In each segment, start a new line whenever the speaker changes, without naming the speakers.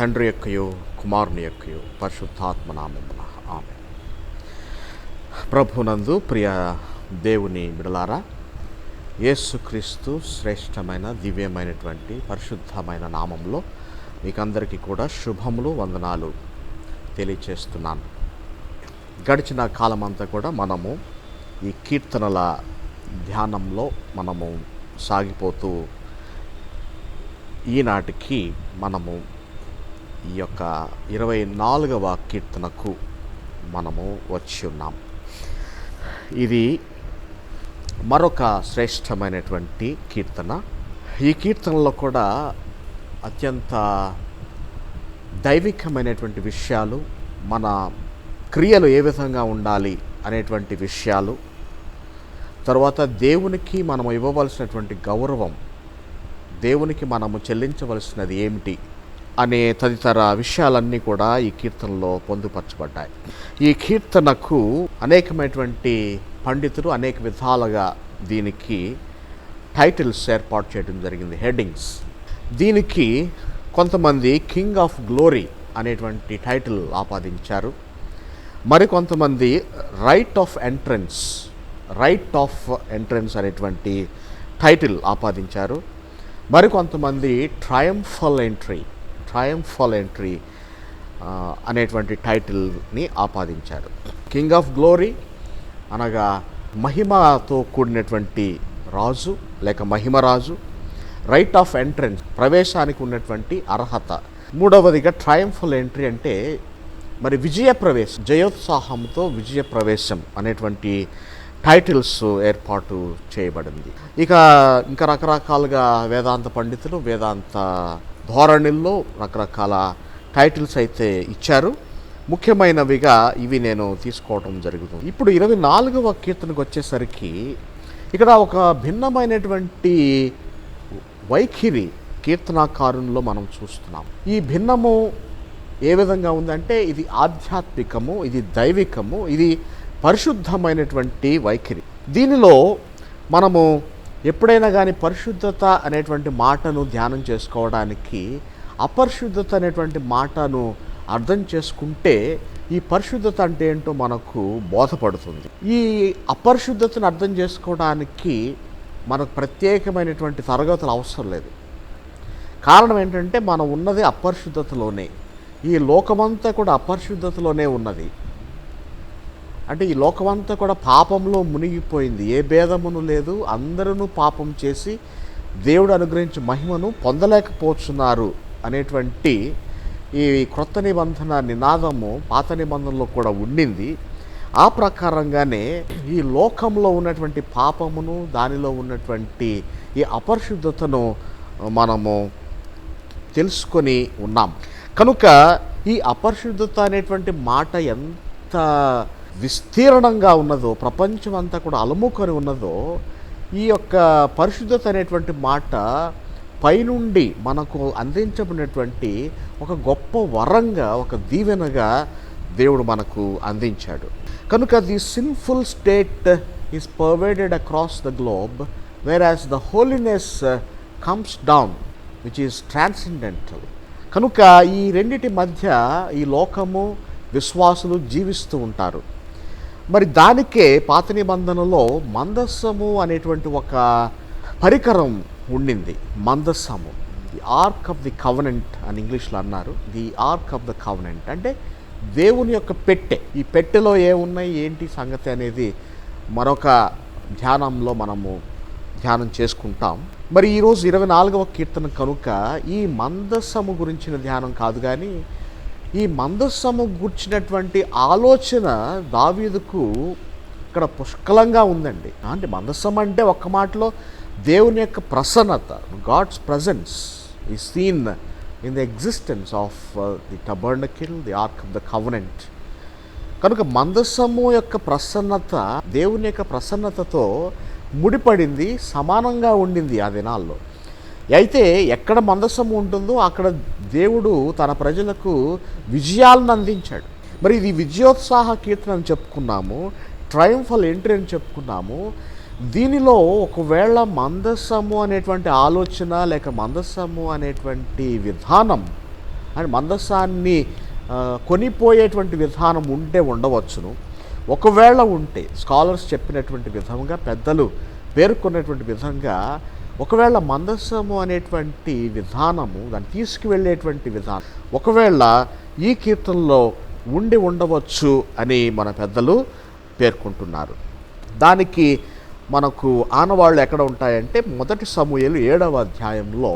తండ్రి యొక్కయో కుమారుని యొక్కయో పరిశుద్ధాత్మ నామమున ఆమేన్. ప్రభునందు ప్రియ దేవుని బిడలారా, యేసుక్రీస్తు శ్రేష్టమైన దివ్యమైనటువంటి పరిశుద్ధమైన నామంలో మీకందరికీ కూడా శుభములు వందనాలు తెలియచేస్తున్నాను. గడిచిన కాలమంతా కూడా మనము ఈ కీర్తనల ధ్యానంలో మనము సాగిపోతూ ఈనాటికి మనము ఈ యొక్క 24వ కీర్తనకు మనము వచ్చి ఉన్నాం. ఇది మరొక శ్రేష్టమైనటువంటి కీర్తన. ఈ కీర్తనలో కూడా అత్యంత దైవికమైనటువంటి విషయాలు, మన క్రియలు ఏ విధంగా ఉండాలి అనేటువంటి విషయాలు, తర్వాత దేవునికి మనం ఇవ్వవలసినటువంటి గౌరవం, దేవునికి మనము చెల్లించవలసినది ఏమిటి అనే తదితర విషయాలన్నీ కూడా ఈ కీర్తనలో పొందుపరచబడ్డాయి. ఈ కీర్తనకు అనేకమైనటువంటి పండితులు అనేక విధాలుగా దీనికి టైటిల్స్ ఏర్పాటు చేయడం జరిగింది, హెడ్డింగ్స్. దీనికి కొంతమంది కింగ్ ఆఫ్ గ్లోరీ అనేటువంటి టైటిల్ ఆపాదించారు. మరికొంతమంది రైట్ ఆఫ్ ఎంట్రన్స్ అనేటువంటి టైటిల్ ఆపాదించారు. మరికొంతమంది ట్రయంఫల్ ఎంట్రీ అనేటువంటి టైటిల్ని ఆపాదించారు. కింగ్ ఆఫ్ గ్లోరీ అనగా మహిమతో కూడినటువంటి రాజు లేక మహిమరాజు. రైట్ ఆఫ్ ఎంట్రన్స్, ప్రవేశానికి ఉన్నటువంటి అర్హత. మూడవదిగా ట్రయంఫల్ ఎంట్రీ అంటే మరి విజయప్రవేశం, జయోత్సాహంతో విజయప్రవేశం అనేటువంటి టైటిల్స్ ఏర్పాటు చేయబడింది. ఇంకా రకరకాలుగా వేదాంత పండితులు వేదాంత ధోరణిల్లో రకరకాల టైటిల్స్ అయితే ఇచ్చారు. ముఖ్యమైనవిగా ఇవి నేను తీసుకోవడం జరుగుతుంది. ఇప్పుడు 24వ కీర్తనకు వచ్చేసరికి ఇక్కడ ఒక భిన్నమైనటువంటి వైఖరి కీర్తనాకారుల్లో మనం చూస్తున్నాం. ఈ భిన్నము ఏ విధంగా ఉందంటే, ఇది ఆధ్యాత్మికము, ఇది దైవికము, ఇది పరిశుద్ధమైనటువంటి వైఖరి. దీనిలో మనము ఎప్పుడైనా కానీ పరిశుద్ధత అనేటువంటి మాటను ధ్యానం చేసుకోవడానికి అపరిశుద్ధత అనేటువంటి మాటను అర్థం చేసుకుంటే ఈ పరిశుద్ధత అంటే ఏంటో మనకు బోధపడుతుంది. ఈ అపరిశుద్ధతను అర్థం చేసుకోవడానికి మనకు ప్రత్యేకమైనటువంటి తరగతులు అవసరం లేదు. కారణం ఏంటంటే మనం ఉన్నది అపరిశుద్ధతలోనే. ఈ లోకమంతా కూడా అపరిశుద్ధతలోనే ఉన్నది. అంటే ఈ లోకమంతా కూడా పాపంలో మునిగిపోయింది. ఏ భేదమును లేదు. అందరూ పాపం చేసి దేవుడు అనుగ్రహించి మహిమను పొందలేకపోతున్నారు అనేటువంటి ఈ క్రొత్త నిబంధన నినాదము పాత నిబంధనలో కూడా ఉండింది. ఆ ప్రకారంగానే ఈ లోకంలో ఉన్నటువంటి పాపమును, దానిలో ఉన్నటువంటి ఈ అపరిశుద్ధతను మనము తెలుసుకొని ఉన్నాం. కనుక ఈ అపరిశుద్ధత అనేటువంటి మాట ఎంత విస్తీర్ణంగా ఉన్నదో, ప్రపంచం అంతా కూడా అలముకొని ఉన్నదో, ఈ యొక్క పరిశుద్ధత అనేటువంటి మాట పైనుండి మనకు అందించబడినటువంటి ఒక గొప్ప వరంగా, ఒక దీవెనగా దేవుడు మనకు అందించాడు. కనుక the sinful state is pervaded across the globe, వేరాస్ the holiness comes down which is transcendental. కనుక ఈ రెండిటి మధ్య ఈ లోకము, విశ్వాసులు జీవిస్తూ ఉంటారు. మరి దానికే పాత నిబంధనలో మందస్సము అనేటువంటి ఒక పరికరం ఉండింది. మందస్సము, the ark of the covenant అని ఇంగ్లీష్లో అన్నారు. The ark of the covenant అంటే దేవుని యొక్క పెట్టె. ఈ పెట్టెలో ఏమున్నాయి, ఏంటి సంగతి అనేది మరొక ధ్యానంలో మనము ధ్యానం చేసుకుంటాం. మరి ఈరోజు 24వ కీర్తన కనుక ఈ మందస్సము గురించిన ధ్యానం కాదు, కానీ ఈ మందస్సము గుర్చినటువంటి ఆలోచన దావీదుకు ఇక్కడ పుష్కలంగా ఉందండి. అంటే మందస్సం అంటే ఒక్క మాటలో దేవుని యొక్క ప్రసన్నత, God's presence is seen in the existence of the tabernacle, the ark of the covenant. కనుక మందస్సము యొక్క ప్రసన్నత దేవుని యొక్క ప్రసన్నతతో ముడిపడింది, సమానంగా ఉండింది ఆ దినాల్లో. అయితే ఎక్కడ మందస్సము ఉంటుందో అక్కడ దేవుడు తన ప్రజలకు విజయాలను అందించాడు. మరి ఇది విజయోత్సాహ కీర్తన అని చెప్పుకున్నాము, ట్రయంఫల్ ఎంట్రీ అని చెప్పుకున్నాము. దీనిలో ఒకవేళ మందస్సము అనేటువంటి ఆలోచన లేక మందస్సము అనేటువంటి విధానం అని మందసాన్ని కొనిపోయేటువంటి విధానం ఉంటే ఉండవచ్చును. ఒకవేళ ఉంటే స్కాలర్స్ చెప్పినటువంటి విధంగా, పెద్దలు పేర్కొన్నటువంటి విధంగా, ఒకవేళ మందసము అనేటువంటి విధానము, దాన్ని తీసుకువెళ్ళేటువంటి విధానం ఒకవేళ ఈ కీర్తనలో ఉండి ఉండవచ్చు అని మన పెద్దలు పేర్కొంటున్నారు. దానికి మనకు ఆనవాళ్ళు ఎక్కడ ఉంటాయంటే మొదటి సమూయేలు 7వ అధ్యాయంలో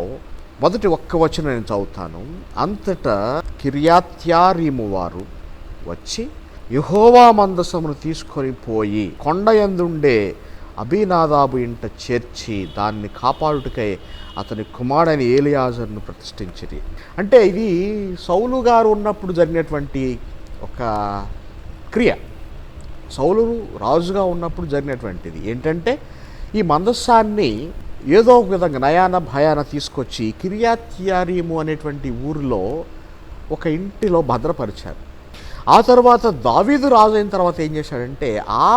మొదటి ఒక్క వచనం నేను చదువుతాను. అంతటా కిర్యత్యారీము వారు వచ్చి యెహోవా మందసమును తీసుకొని పోయి కొండ యందుండే అబీనాదాబు ఇంట చేర్చి దాన్ని కాపాడుటకై అతని కుమారుడైన ఏలియాజరును ప్రతిష్ఠించిరి. అంటే ఇది సౌలు గారు ఉన్నప్పుడు జరిగినటువంటి ఒక క్రియ. సౌలు రాజుగా ఉన్నప్పుడు జరిగినటువంటిది ఏంటంటే, ఈ మందస్సాన్ని ఏదో ఒక విధంగా నయాన భయాన తీసుకొచ్చి కిర్యత్యారీము అనేటువంటి ఊరిలో ఒక ఇంటిలో భద్రపరిచారు. ఆ తర్వాత దావీదు రాజు అయిన తర్వాత ఏం చేశాడంటే, ఆ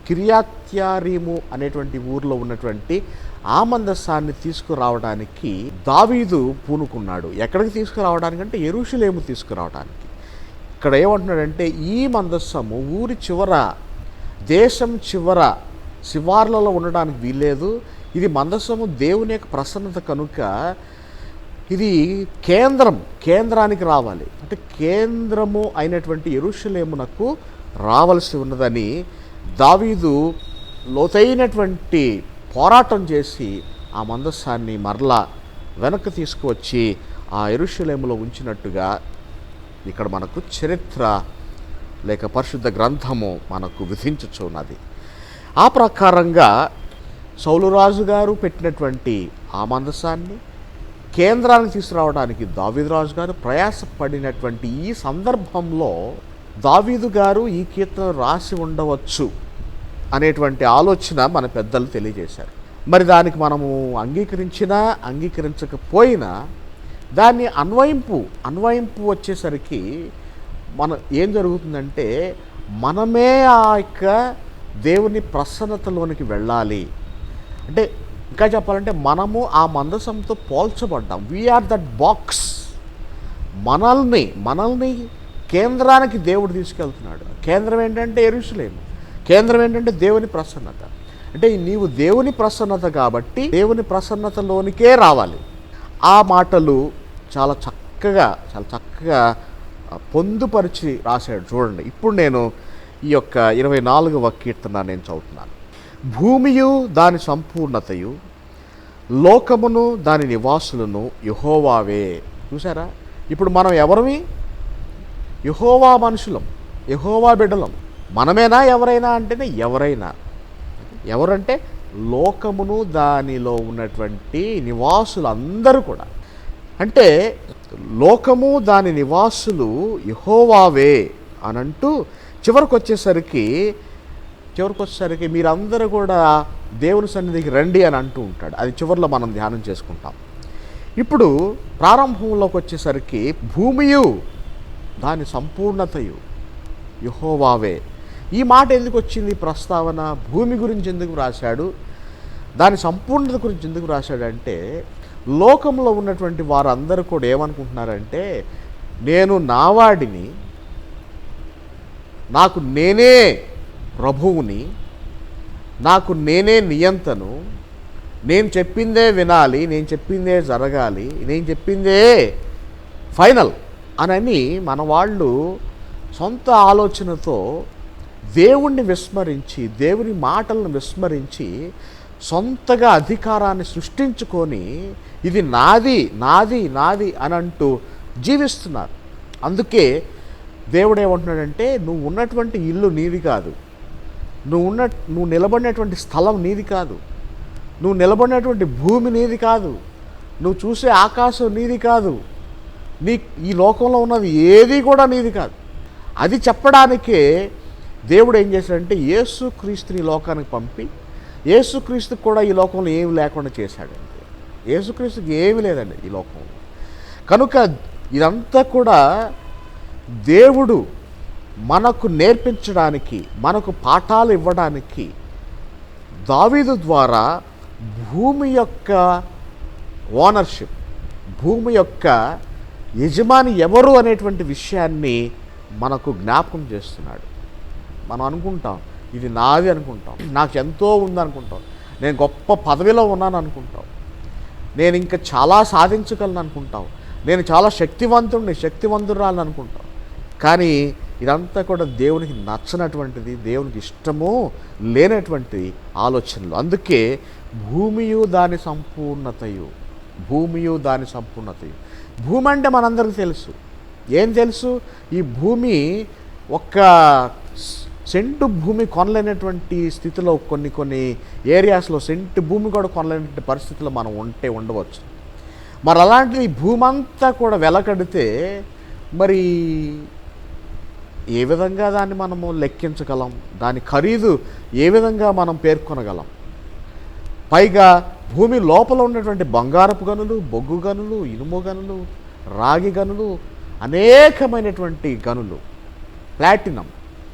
కిర్యత్యారీము అనేటువంటి ఊరిలో ఉన్నటువంటి ఆ మందస్సాన్ని తీసుకురావడానికి దావీదు పూనుకున్నాడు. ఎక్కడికి తీసుకురావడానికంటే యెరూషలేము తీసుకురావడానికి. ఇక్కడ ఏమంటున్నాడంటే, ఈ మందస్సము ఊరి చివర, దేశం చివర శివార్లలో ఉండడానికి వీల్లేదు. ఇది మందస్సము దేవుని యొక్క ప్రసన్నత కనుక ఇది కేంద్రానికి రావాలి. అంటే కేంద్రము అయినటువంటి యెరూషలేమునకు రావలసి ఉన్నదని దావీదు లోతైనటువంటి పోరాటం చేసి ఆ మందస్సాన్ని మరలా వెనక్కి తీసుకువచ్చి ఆ యెరూషలేములో ఉంచినట్టుగా ఇక్కడ మనకు చరిత్ర లేక పరిశుద్ధ గ్రంథము మనకు విధించుచున్నది. ఆ ప్రకారంగా సౌలు రాజు గారు పెట్టినటువంటి ఆ మందసాన్ని కేంద్రానికి తీసుకురావడానికి దావీదు రాజు గారు ప్రయాసపడినటువంటి ఈ సందర్భంలో దావీదు గారు ఈ కీర్తన రాసి ఉండవచ్చు అనేటువంటి ఆలోచన మన పెద్దలు తెలియజేశారు. మరి దానికి మనము అంగీకరించినా అంగీకరించకపోయినా దాన్ని అన్వయింపు వచ్చేసరికి ఏం జరుగుతుందంటే, మనమే ఆ యొక్క దేవుని ప్రసన్నతలోనికి వెళ్ళాలి. అంటే ఇంకా చెప్పాలంటే మనము ఆ మందసంతో పోల్చబడ్డాం. We are that box. మనల్ని కేంద్రానికి దేవుడు తీసుకెళ్తున్నాడు. కేంద్రం ఏంటంటే యెరూషలేము. కేంద్రం ఏంటంటే దేవుని ప్రసన్నత. అంటే నీవు దేవుని ప్రసన్నత కాబట్టి దేవుని ప్రసన్నతలోనికే రావాలి. ఆ మాటలు చాలా చక్కగా పొందుపరిచి రాశాడు. చూడండి, ఇప్పుడు నేను ఈ యొక్క 24వ కీర్తన నేను చదువుతున్నాను. భూమియు దాని సంపూర్ణతయు, లోకమును దాని నివాసులను యెహోవావే. చూసారా, ఇప్పుడు మనం ఎవరిమి? యెహోవా మనుషులం, యెహోవా బిడ్డలం. మనమేనా ఎవరైనా అంటేనే ఎవరంటే లోకమును దానిలో ఉన్నటువంటి నివాసులు అందరూ కూడా. అంటే లోకము దాని నివాసులు యెహోవావే అనంటూ చివరికి వచ్చేసరికి మీరందరూ కూడా దేవుని సన్నిధికి రండి అని అంటూ ఉంటాడు. అది చివరిలో మనం ధ్యానం చేసుకుంటాం. ఇప్పుడు ప్రారంభంలోకి వచ్చేసరికి భూమియు దాని సంపూర్ణతయు యెహోవావే. ఈ మాట ఎందుకు వచ్చింది ప్రస్తావన? భూమి గురించి ఎందుకు రాశాడు, దాని సంపూర్ణత గురించి ఎందుకు రాశాడంటే, లోకంలో ఉన్నటువంటి వారందరూ కూడా ఏమనుకుంటున్నారంటే, నేను నావాడిని, నాకు నేనే ప్రభువుని, నాకు నేనే నియంతను, నేను చెప్పిందే వినాలి, నేను చెప్పిందే జరగాలి, నేను చెప్పిందే ఫైనల్ అని మన వాళ్ళు సొంత ఆలోచనతో దేవుణ్ణి విస్మరించి, దేవుని మాటలను విస్మరించి సొంతగా అధికారాన్ని సృష్టించుకొని ఇది నాది నాది నాది అని అంటూ జీవిస్తున్నారు. అందుకే దేవుడు ఏమంటున్నాడంటే, నువ్వు ఉన్నటువంటి ఇల్లు నీది కాదు, నువ్వు నిలబడినటువంటి స్థలం నీది కాదు, నువ్వు నిలబడినటువంటి భూమి నీది కాదు, నువ్వు చూసే ఆకాశం నీది కాదు, ఈ లోకంలో ఉన్నది ఏది కూడా నీది కాదు. అది చెప్పడానికే దేవుడు ఏం చేశాడంటే యేసుక్రీస్తుని లోకానికి పంపి, యేసుక్రీస్తుకు కూడా ఈ లోకంలో ఏమి లేకుండా చేశాడండి. యేసుక్రీస్తుకి ఏమీ లేదండి ఈ లోకంలో. కనుక ఇదంతా కూడా దేవుడు మనకు నేర్పించడానికి, మనకు పాఠాలు ఇవ్వడానికి దావీదు ద్వారా భూమి యొక్క ఓనర్షిప్, భూమి యొక్క యజమాని ఎవరు అనేటువంటి విషయాన్ని మనకు జ్ఞాపకం చేస్తున్నాడు. మనం అనుకుంటాం ఇది నాది అనుకుంటాం, నాకు ఎంతో ఉందనుకుంటాం, నేను గొప్ప పదవిలో ఉన్నాను అనుకుంటాం, నేను ఇంకా చాలా సాధించగలను అనుకుంటాం, నేను చాలా శక్తివంతురాలను అనుకుంటాం. కానీ ఇదంతా కూడా దేవునికి నచ్చనటువంటిది, దేవునికి ఇష్టము లేనటువంటి ఆలోచనలు. అందుకే భూమియు దాని సంపూర్ణతయు. భూమి అంటే మనందరికీ తెలుసు. ఏం తెలుసు? ఈ భూమి ఒక్క సెంటు భూమి కొనలేనటువంటి స్థితిలో కొన్ని ఏరియాస్లో సెంటు భూమి కూడా కొనలేనటువంటి పరిస్థితిలో మనం ఉండవచ్చు. మరి అలాంటిది భూమి అంతా కూడా వెలకడితే మరి ఏ విధంగా దాన్ని మనము లెక్కించగలం? దాని ఖరీదు ఏ విధంగా మనం పేర్కొనగలం? పైగా భూమి లోపల ఉన్నటువంటి బంగారపు గనులు, బొగ్గు గనులు, ఇనుము గనులు, రాగి గనులు, అనేకమైనటువంటి గనులు, ప్లాటినం,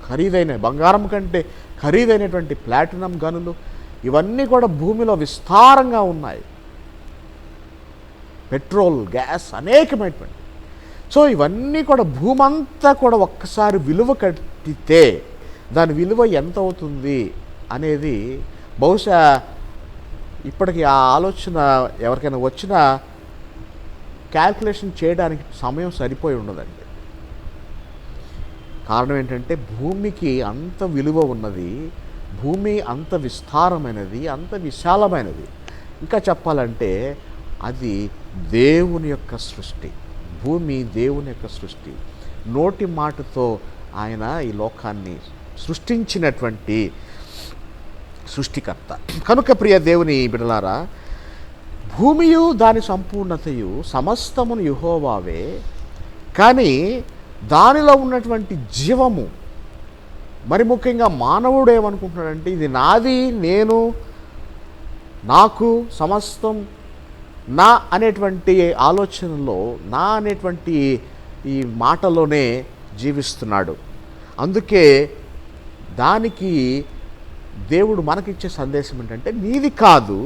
ఖరీదైన బంగారం కంటే ఖరీదైనటువంటి ప్లాటినం గనులు, ఇవన్నీ కూడా భూమిలో విస్తారంగా ఉన్నాయి. పెట్రోల్, గ్యాస్, అనేకమైనటువంటి. సో ఇవన్నీ కూడా భూమంతా కూడా ఒక్కసారి విలువ కట్టితే దాని విలువ ఎంత అవుతుంది అనేది బహుశా ఇప్పటికి ఆ ఆలోచన ఎవరికైనా వచ్చినా క్యాల్కులేషన్ చేయడానికి సమయం సరిపోయి ఉండదండి. కారణం ఏంటంటే భూమికి అంత విలువ ఉన్నది, భూమి అంత విస్తారమైనది, అంత విశాలమైనది. ఇంకా చెప్పాలంటే అది దేవుని యొక్క సృష్టి. భూమి దేవుని యొక్క సృష్టి. నోటి మాటతో ఆయన ఈ లోకాన్ని సృష్టించినటువంటి సృష్టికర్త. కనుక ప్రియ దేవుని బిడ్డలారా, భూమియు దాని సంపూర్ణతయు సమస్తమును యెహోవావే, కానీ దానిలో ఉన్నటువంటి జీవము, మరి ముఖ్యంగా మానవుడు ఏమనుకుంటున్నాడంటే ఇది నాది, నేను, నాకు, సమస్తం నా అనేటువంటి ఆలోచనలో, నా అనేటువంటి ఈ మాటలోనే జీవిస్తున్నాడు. అందుకే దానికి దేవుడు మనకిచ్చే సందేశం ఏంటంటే నీది కాదు,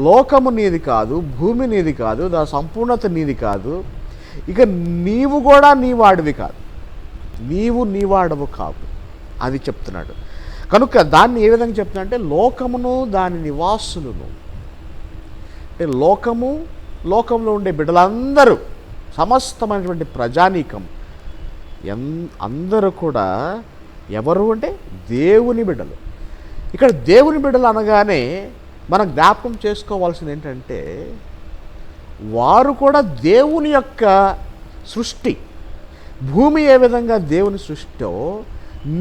లోకము నీది కాదు, భూమి నీది కాదు, దాని సంపూర్ణత నీది కాదు, ఇక నీవు కూడా నీవాడివి కాదు, నీవు నీవాడవు కావు, అది చెప్తున్నాడు. కనుక దాన్ని ఏ విధంగా చెప్తున్నా అంటే లోకమును దాని నివాసులను, అంటే లోకంలో ఉండే బిడ్డలందరూ, సమస్తమైనటువంటి ప్రజానీకం అందరూ కూడా ఎవరు అంటే దేవుని బిడ్డలు. ఇక్కడ దేవుని బిడ్డలు అనగానే మనం జ్ఞాపకం చేసుకోవాల్సింది ఏంటంటే వారు కూడా దేవుని యొక్క సృష్టి. భూమి ఏ విధంగా దేవుని సృష్టో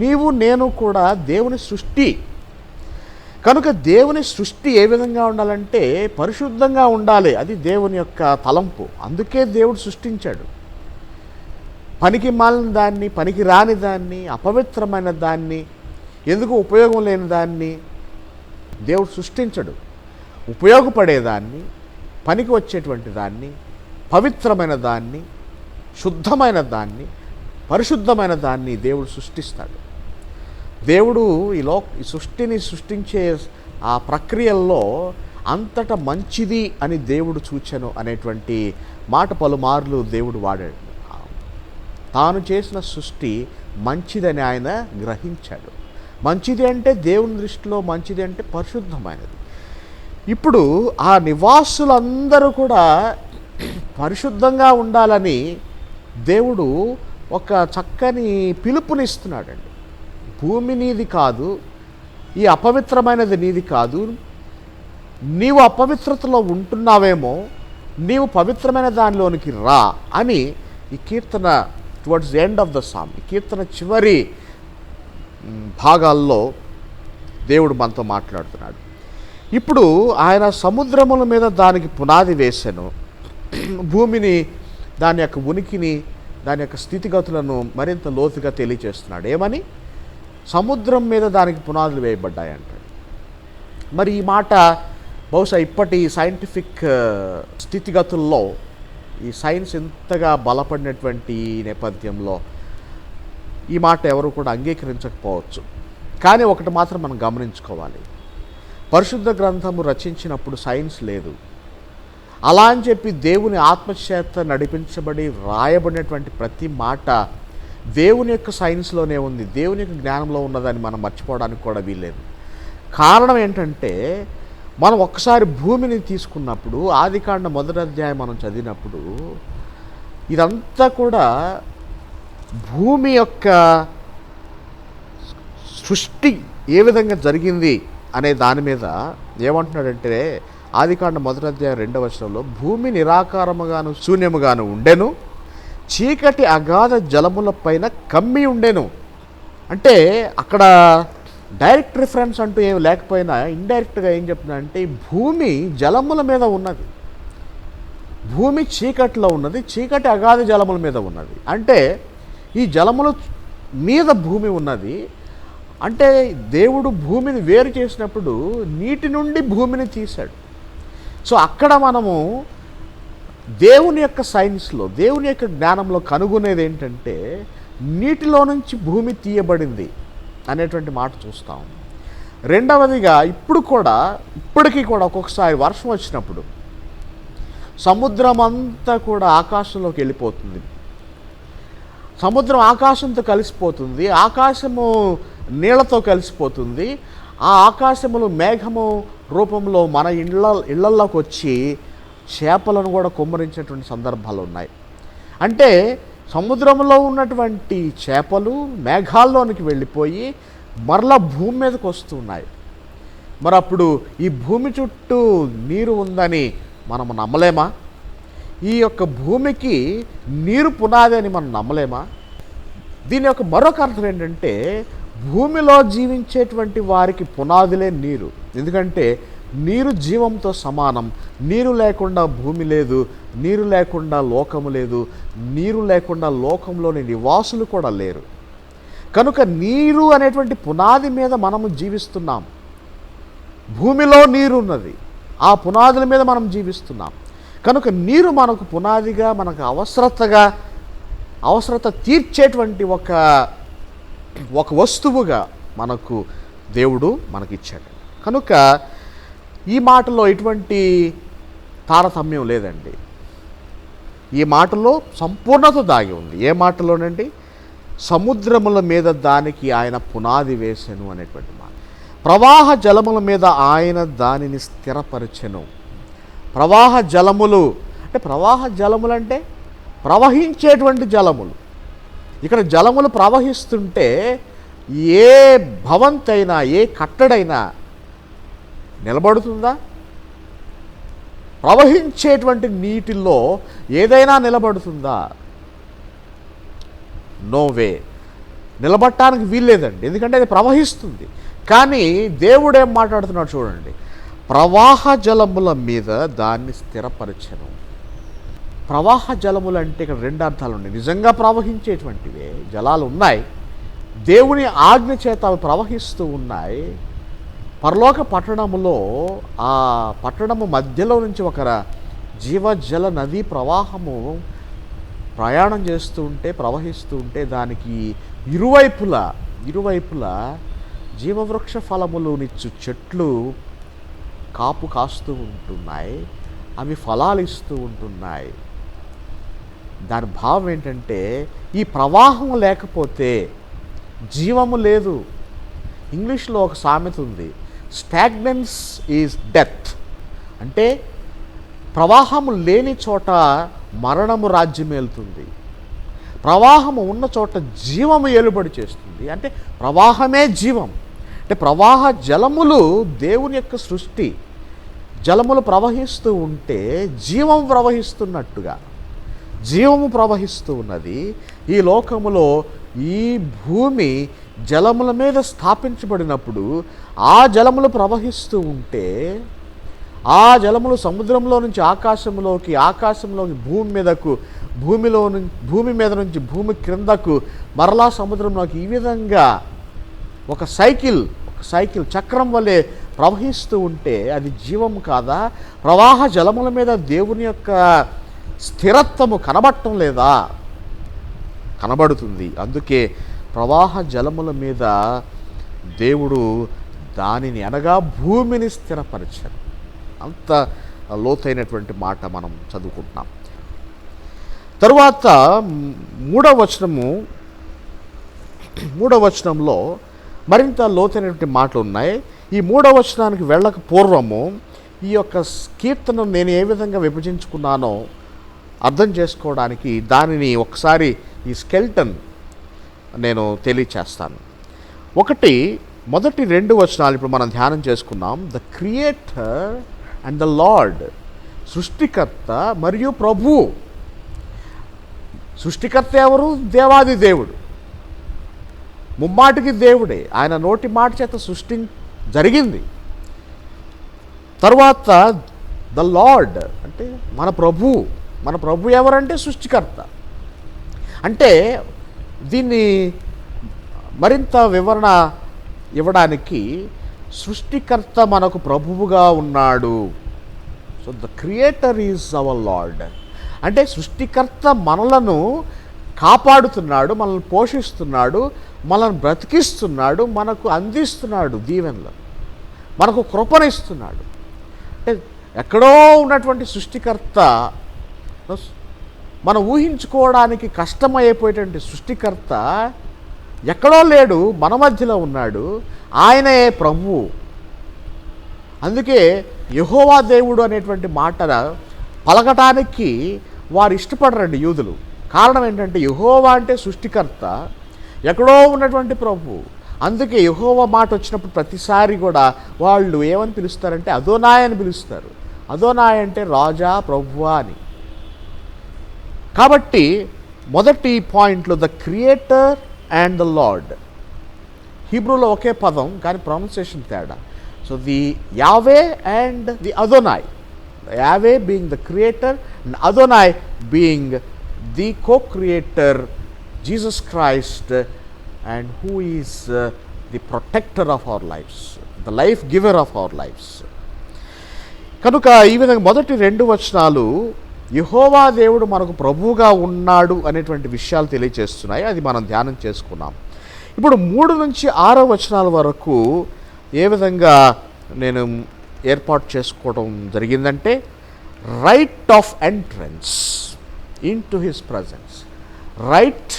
నీవు నేను కూడా దేవుని సృష్టి. కనుక దేవుని సృష్టి ఏ విధంగా ఉండాలంటే పరిశుద్ధంగా ఉండాలి. అది దేవుని యొక్క తలంపు. అందుకే దేవుడు సృష్టించాడు. పనికి మాలిన దాన్ని, పనికి రాని దాన్ని, అపవిత్రమైన దాన్ని, ఎందుకు ఉపయోగం లేని దాన్ని దేవుడు సృష్టించడు. ఉపయోగపడేదాన్ని, పనికి వచ్చేటువంటి దాన్ని, పవిత్రమైన దాన్ని, శుద్ధమైన దాన్ని, పరిశుద్ధమైన దాన్ని దేవుడు సృష్టిస్తాడు. దేవుడు ఈ సృష్టిని సృష్టించే ఆ ప్రక్రియల్లో అంతటా మంచిది అని దేవుడు చూచెను అనేటువంటి మాట పలుమార్లు దేవుడు వాడాడు. తాను చేసిన సృష్టి మంచిదని ఆయన గ్రహించాడు. మంచిది అంటే దేవుని దృష్టిలో మంచిది అంటే పరిశుద్ధమైనది. ఇప్పుడు ఆ నివాసులందరూ కూడా పరిశుద్ధంగా ఉండాలని దేవుడు ఒక చక్కని పిలుపునిస్తున్నాడండి. భూమి నీది కాదు, ఈ అపవిత్రమైనది నీది కాదు, నీవు అపవిత్రతలో ఉంటున్నావేమో, నీవు పవిత్రమైన దానిలోనికి రా అని ఈ కీర్తన towards the end of the psalm, ఈ కీర్తన చివరి భాగాల్లో దేవుడు మనతో మాట్లాడుతున్నాడు. ఇప్పుడు ఆయన సముద్రముల మీద దానికి పునాది వేసెను, భూమిని, దాని యొక్క ఉనికిని, దాని యొక్క స్థితిగతులను మరింత లోతుగా తెలియచేస్తున్నాడు. ఏమని? సముద్రం మీద దానికి పునాదులు వేయబడ్డాయంటాడు. మరి ఈ మాట బహుశా ఇప్పటి సైంటిఫిక్ స్థితిగతుల్లో, ఈ సైన్స్ ఎంతగా బలపడినటువంటి నేపథ్యంలో ఈ మాట ఎవరు కూడా అంగీకరించకపోవచ్చు. కానీ ఒకటి మాత్రం మనం గమనించుకోవాలి, పరిశుద్ధ గ్రంథము రచించినప్పుడు సైన్స్ లేదు. అలా అని చెప్పి దేవుని ఆత్మచేత నడిపించబడి రాయబడినటువంటి ప్రతి మాట దేవుని యొక్క సైన్స్లోనే ఉంది, దేవుని యొక్క జ్ఞానంలో ఉన్నదని మనం మర్చిపోవడానికి కూడా వీల్లేదు. కారణం ఏంటంటే మనం ఒక్కసారి భూమిని తీసుకున్నప్పుడు, ఆదికాండ 1వ అధ్యాయం మనం చదివినప్పుడు ఇదంతా కూడా భూమి యొక్క సృష్టి ఏ విధంగా జరిగింది అనే దాని మీద ఏమంటున్నాడంటే, ఆదికాండ 1వ అధ్యాయం 2వ వచనంలో భూమి నిరాకారముగాను శూన్యముగాను ఉండెను, చీకటి అగాధ జలముల పైన కమ్మి ఉండెను. అంటే అక్కడ డైరెక్ట్ రిఫరెన్స్ అంటూ ఏమి లేకపోయినా ఇండైరెక్ట్గా ఏం చెప్తున్నా అంటే భూమి జలముల మీద ఉన్నది, భూమి చీకటిలో ఉన్నది, చీకటి అగాధ జలముల మీద ఉన్నది. అంటే ఈ జలముల మీద భూమి ఉన్నది. అంటే దేవుడు భూమిని వేరు చేసినప్పుడు నీటి నుండి భూమిని తీశాడు. సో అక్కడ మనము దేవుని యొక్క సైన్స్లో, దేవుని యొక్క జ్ఞానంలో కనుగొనేది ఏంటంటే నీటిలో నుంచి భూమి తీయబడింది అనేటువంటి మాట చూస్తాం. రెండవదిగా ఇప్పటికీ కూడా ఒక్కొక్కసారి వర్షం వచ్చినప్పుడు సముద్రం అంతా కూడా ఆకాశంలోకి వెళ్ళిపోతుంది, సముద్రం ఆకాశంతో కలిసిపోతుంది, ఆకాశము నీళ్లతో కలిసిపోతుంది. ఆ ఆకాశములు మేఘము రూపంలో మన ఇళ్లలోకి వచ్చి చేపలను కూడా కుమ్మరించేటువంటి సందర్భాలు ఉన్నాయి. అంటే సముద్రంలో ఉన్నటువంటి చేపలు మేఘాల్లోనికి వెళ్ళిపోయి మరలా భూమి మీదకి వస్తున్నాయి. మరి అప్పుడు ఈ భూమి చుట్టూ నీరు ఉందని మనం నమ్మలేమా? ఈ యొక్క భూమికి నీరు పునాది అని మనం నమ్మలేమా? దీని యొక్క మరొక అర్థం ఏంటంటే భూమిలో జీవించేటువంటి వారికి పునాదులే నీరు. ఎందుకంటే నీరు జీవంతో సమానం. నీరు లేకుండా భూమి లేదు, నీరు లేకుండా లోకము లేదు, నీరు లేకుండా లోకంలోని నివాసులు కూడా లేరు. కనుక నీరు అనేటువంటి పునాది మీద మనము జీవిస్తున్నాం. భూమిలో నీరు ఉన్నది, ఆ పునాదుల మీద మనం జీవిస్తున్నాం. కనుక నీరు మనకు పునాదిగా, మనకు అవసరత తీర్చేటువంటి ఒక వస్తువుగా మనకు దేవుడు మనకిచ్చాడు. కనుక ఈ మాటలో ఎటువంటి తారతమ్యం లేదండి. ఈ మాటలో సంపూర్ణత దాగి ఉంది. ఏ మాటలోనండి? సముద్రముల మీద దానికి ఆయన పునాది వేసెను అనేటువంటి మాట. ప్రవాహ జలముల మీద ఆయన దానిని స్థిరపరచెను. ప్రవాహ జలములు అంటే ప్రవహించేటువంటి జలములు. ఇక్కడ జలములు ప్రవహిస్తుంటే ఏ భవంతైనా, ఏ కట్టడైనా నిలబడుతుందా? ప్రవహించేటువంటి నీటిలో ఏదైనా నిలబడుతుందా? No way. నిలబడటానికి వీల్లేదండి, ఎందుకంటే అది ప్రవహిస్తుంది. కానీ దేవుడు ఏం మాట్లాడుతున్నాడు చూడండి, ప్రవాహ జలముల మీద దాన్ని స్థిరపరచెను. ప్రవాహ జలములు అంటే ఇక్కడ రెండు అర్థాలు ఉన్నాయి. నిజంగా ప్రవహించేటువంటివే జలాలు ఉన్నాయి, దేవుని ఆజ్ఞ చేత అవి ప్రవహిస్తూ ఉన్నాయి. పరలోక పట్టణములో ఆ పట్టణము మధ్యలో నుంచి ఒక జీవజల నదీ ప్రవాహము ప్రయాణం చేస్తూ ఉంటే, ప్రవహిస్తూ ఉంటే దానికి ఇరువైపులా జీవవృక్ష ఫలములు నిచ్చు చెట్లు కాపు కాస్తూ ఉంటున్నాయి, అవి ఫలాలు ఇస్తూ ఉంటున్నాయి. దాని భావం ఏంటంటే ఈ ప్రవాహం లేకపోతే జీవము లేదు. ఇంగ్లీష్లో ఒక సామెత ఉంది, స్టాగ్నెన్స్ ఈజ్ డెత్. అంటే ప్రవాహము లేని చోట మరణము రాజ్యమేలుతుంది, ప్రవాహము ఉన్న చోట జీవము ఏలుబడి చేస్తుంది. అంటే ప్రవాహమే జీవం. అంటే ప్రవాహ జలములు దేవుని యొక్క సృష్టి. జలములు ప్రవహిస్తూ ఉంటే జీవం ప్రవహిస్తున్నట్టుగా జీవము ప్రవహిస్తూ ఉన్నది. ఈ లోకములో ఈ భూమి జలముల మీద స్థాపించబడినప్పుడు ఆ జలములు ప్రవహిస్తూ ఉంటే, ఆ జలములు సముద్రంలో నుంచి ఆకాశంలోకి, ఆకాశంలోకి భూమి మీద నుంచి భూమి క్రిందకు, మరలా సముద్రంలోకి, ఈ విధంగా ఒక సైకిల్ చక్రం వలె ప్రవహిస్తూ ఉంటే అది జీవం కాదా? ప్రవాహ జలముల మీద దేవుని యొక్క స్థిరత్వము కనబడటం లేదా? కనబడుతుంది. అందుకే ప్రవాహ జలముల మీద దేవుడు దానిని అనగా భూమిని స్థిరపరిచారు. అంత లోతైనటువంటి మాట మనం చదువుకుంటున్నాం. తరువాత మూడవ వచనంలో మరింత లోతైనటువంటి మాటలు ఉన్నాయి. ఈ 3వ వచనానికి వెళ్ళక పూర్వము ఈ యొక్క కీర్తనను నేను ఏ విధంగా విభజించుకున్నానో అర్థం చేసుకోవడానికి దానిని ఒకసారి ఈ స్కెల్టన్ నేను తెలియచేస్తాను. మొదటి 2 వచనాలు ఇప్పుడు మనం ధ్యానం చేసుకున్నాం. The creator and the lord, సృష్టికర్త మరియు ప్రభువు. సృష్టికర్త ఎవరు? దేవాది దేవుడు, ముమ్మాటికి దేవుడే. ఆయన నోటి మాట చేత సృష్టి జరిగింది. తర్వాత ద లార్డ్ అంటే మన ప్రభు ఎవరంటే సృష్టికర్త. అంటే దీన్ని మరింత వివరణ ఇవ్వడానికి సృష్టికర్త మనకు ప్రభువుగా ఉన్నాడు. So the creator is our Lord అంటే సృష్టికర్త మనలను కాపాడుతున్నాడు, మనల్ని పోషిస్తున్నాడు, మనల్ని బ్రతికిస్తున్నాడు, మనకు అందిస్తున్నాడు దీవెనలు, మనకు కృపణిస్తున్నాడు. అంటే ఎక్కడో ఉన్నటువంటి సృష్టికర్త, మనం ఊహించుకోవడానికి కష్టమైపోయేటువంటి సృష్టికర్త ఎక్కడో లేడు, మన మధ్యలో ఉన్నాడు. ఆయనే ప్రభువు. అందుకే యెహోవా దేవుడు అనేటువంటి మాట పలకటానికి వారు ఇష్టపడరండి యూదులు. కారణం ఏంటంటే యెహోవా అంటే సృష్టికర్త, ఎక్కడో ఉన్నటువంటి ప్రభువు. అందుకే యెహోవా మాట వచ్చినప్పుడు ప్రతిసారి కూడా వాళ్ళు ఏమని పిలుస్తారంటే అదోనాయ్ అని పిలుస్తారు. అదోనాయ్ అంటే రాజా, ప్రభువా అని. కాబట్టి మొదటి పాయింట్లో the creator and the Lord, హీబ్రూలో ఒకే పదం కానీ ప్రొనౌన్సియేషన్ తేడా. So the Yahweh and the Adonai, Yahweh being the creator and Adonai being the co-creator Jesus Christ and who is the protector of our lives, the life giver of our lives. కనుక ఈ విధంగా మొదటి 2 వచనాలు యెహోవా దేవుడు మనకు ప్రభువుగా ఉన్నాడు అనేటువంటి విషయాలు తెలియజేస్తున్నాయి. అది మనం ధ్యానం చేసుకున్నాం. ఇప్పుడు 3 నుంచి 6 వచనాల వరకు ఏ విధంగా నేను ఏర్పాటు చేసుకోవడం జరిగిందంటే right of entrance into his presence, right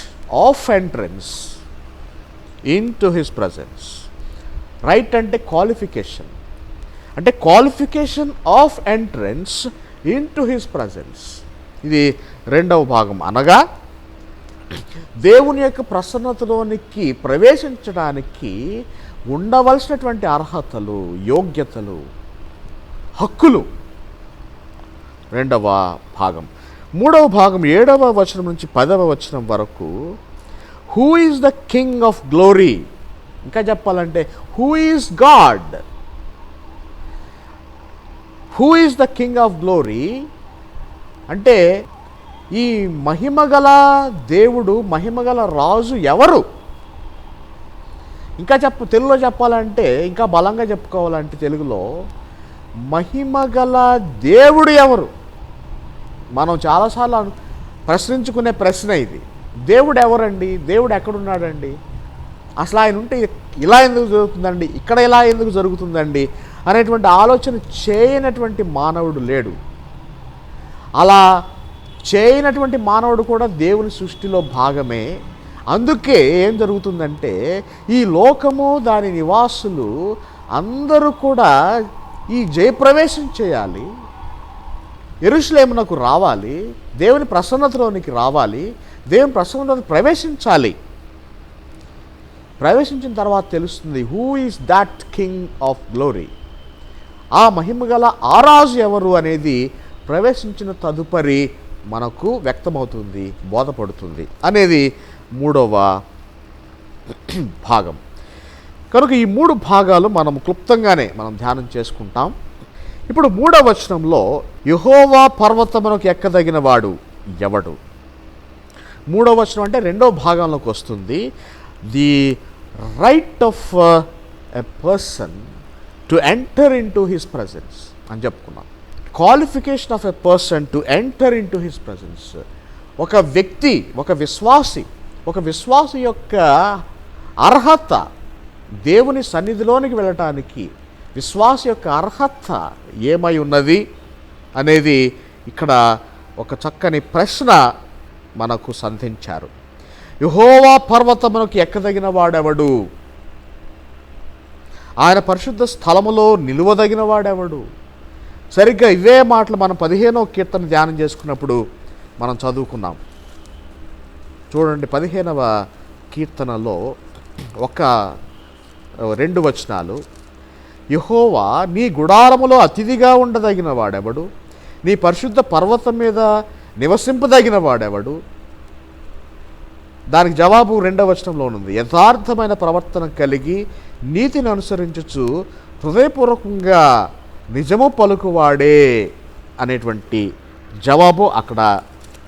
of entrance into his presence. Right అంటే క్వాలిఫికేషన్, అంటే qualification of entrance into his presence. ఇది 2వ భాగం. అనగా దేవుని యొక్క ప్రసన్నతలోనికి ప్రవేశించడానికి ఉండవలసినటువంటి అర్హతలు, యోగ్యతలు, హక్కులు 2వ భాగం. 3వ భాగం 7వ వచనం నుంచి 10వ వచనం వరకు who is the king of glory, ఇంకా చెప్పాలంటే who is God, who is the king of glory అంటే ఈ మహిమగల దేవుడు, మహిమగల రాజు ఎవరు? ఇంకా తెలుగులో చెప్పాలంటే, ఇంకా బలంగా చెప్పుకోవాలంటే తెలుగులో మహిమగల దేవుడు ఎవరు? మనం చాలాసార్లు ప్రశ్నించుకునే ప్రశ్న ఇది. దేవుడు ఎవరండి? దేవుడు ఎక్కడున్నాడండి? అసలు ఆయన ఉంటే ఇలా ఎందుకు జరుగుతుందండి, ఇక్కడ ఇలా ఎందుకు జరుగుతుందండి అనేటువంటి ఆలోచన చేయనటువంటి మానవుడు లేడు. అలా చేయనటువంటి మానవుడు కూడా దేవుని సృష్టిలో భాగమే. అందుకే ఏం జరుగుతుందంటే ఈ లోకము, దాని నివాసులు అందరూ కూడా ఈ జయప్రవేశం చేయాలి, యెరూషలేమునకు రావాలి, దేవుని ప్రసన్నతలోనికి రావాలి, దేవుని ప్రసన్నతలోకి ప్రవేశించాలి. ప్రవేశించిన తర్వాత తెలుస్తుంది who is that king of glory, ఆ మహిమగల ఆరాజు ఎవరు అనేది ప్రవేశించిన తదుపరి మనకు వ్యక్తమవుతుంది, బోధపడుతుంది అనేది 3వ భాగం. కనుక ఈ 3 భాగాలు మనం క్లుప్తంగానే మనం ధ్యానం చేసుకుంటాం. ఇప్పుడు 3వ వచనంలో యెహోవా పర్వతమునకు ఎక్కదగిన వాడు ఎవడు? 3వ వచనం అంటే 2వ భాగంలోకి వస్తుంది. The right of a person to enter in to his presence అని చెప్పుకున్నాం. Qualification of a person to enter in to his presence. ఒక వ్యక్తి, ఒక విశ్వాసి యొక్క అర్హత దేవుని సన్నిధిలోనికి వెళ్ళటానికి విశ్వాస యొక్క అర్హత ఏమై ఉన్నది అనేది ఇక్కడ ఒక చక్కని ప్రశ్న మనకు సంధించారు. యెహోవా పర్వతమునకు ఎక్కదగిన వాడెవడు? ఆయన పరిశుద్ధ స్థలములో నిలువదగిన వాడెవడు? సరిగ్గా ఇవే మాటలు మనం 15వ కీర్తన ధ్యానం చేసుకున్నప్పుడు మనం చదువుకున్నాం. చూడండి, 15వ కీర్తనలో ఒక 2 వచనాలు. యెహోవా నీ గుడారములో అతిథిగా ఉండదగిన వాడెవడు? నీ పరిశుద్ధ పర్వతం మీద నివసింపదగిన వాడెవడు? దానికి జవాబు 2వ వచనంలో ఉంది. యథార్థమైన ప్రవర్తన కలిగి నీతిని అనుసరించుచు హృదయపూర్వకంగా నిజము పలుకువాడే అనేటువంటి జవాబు అక్కడ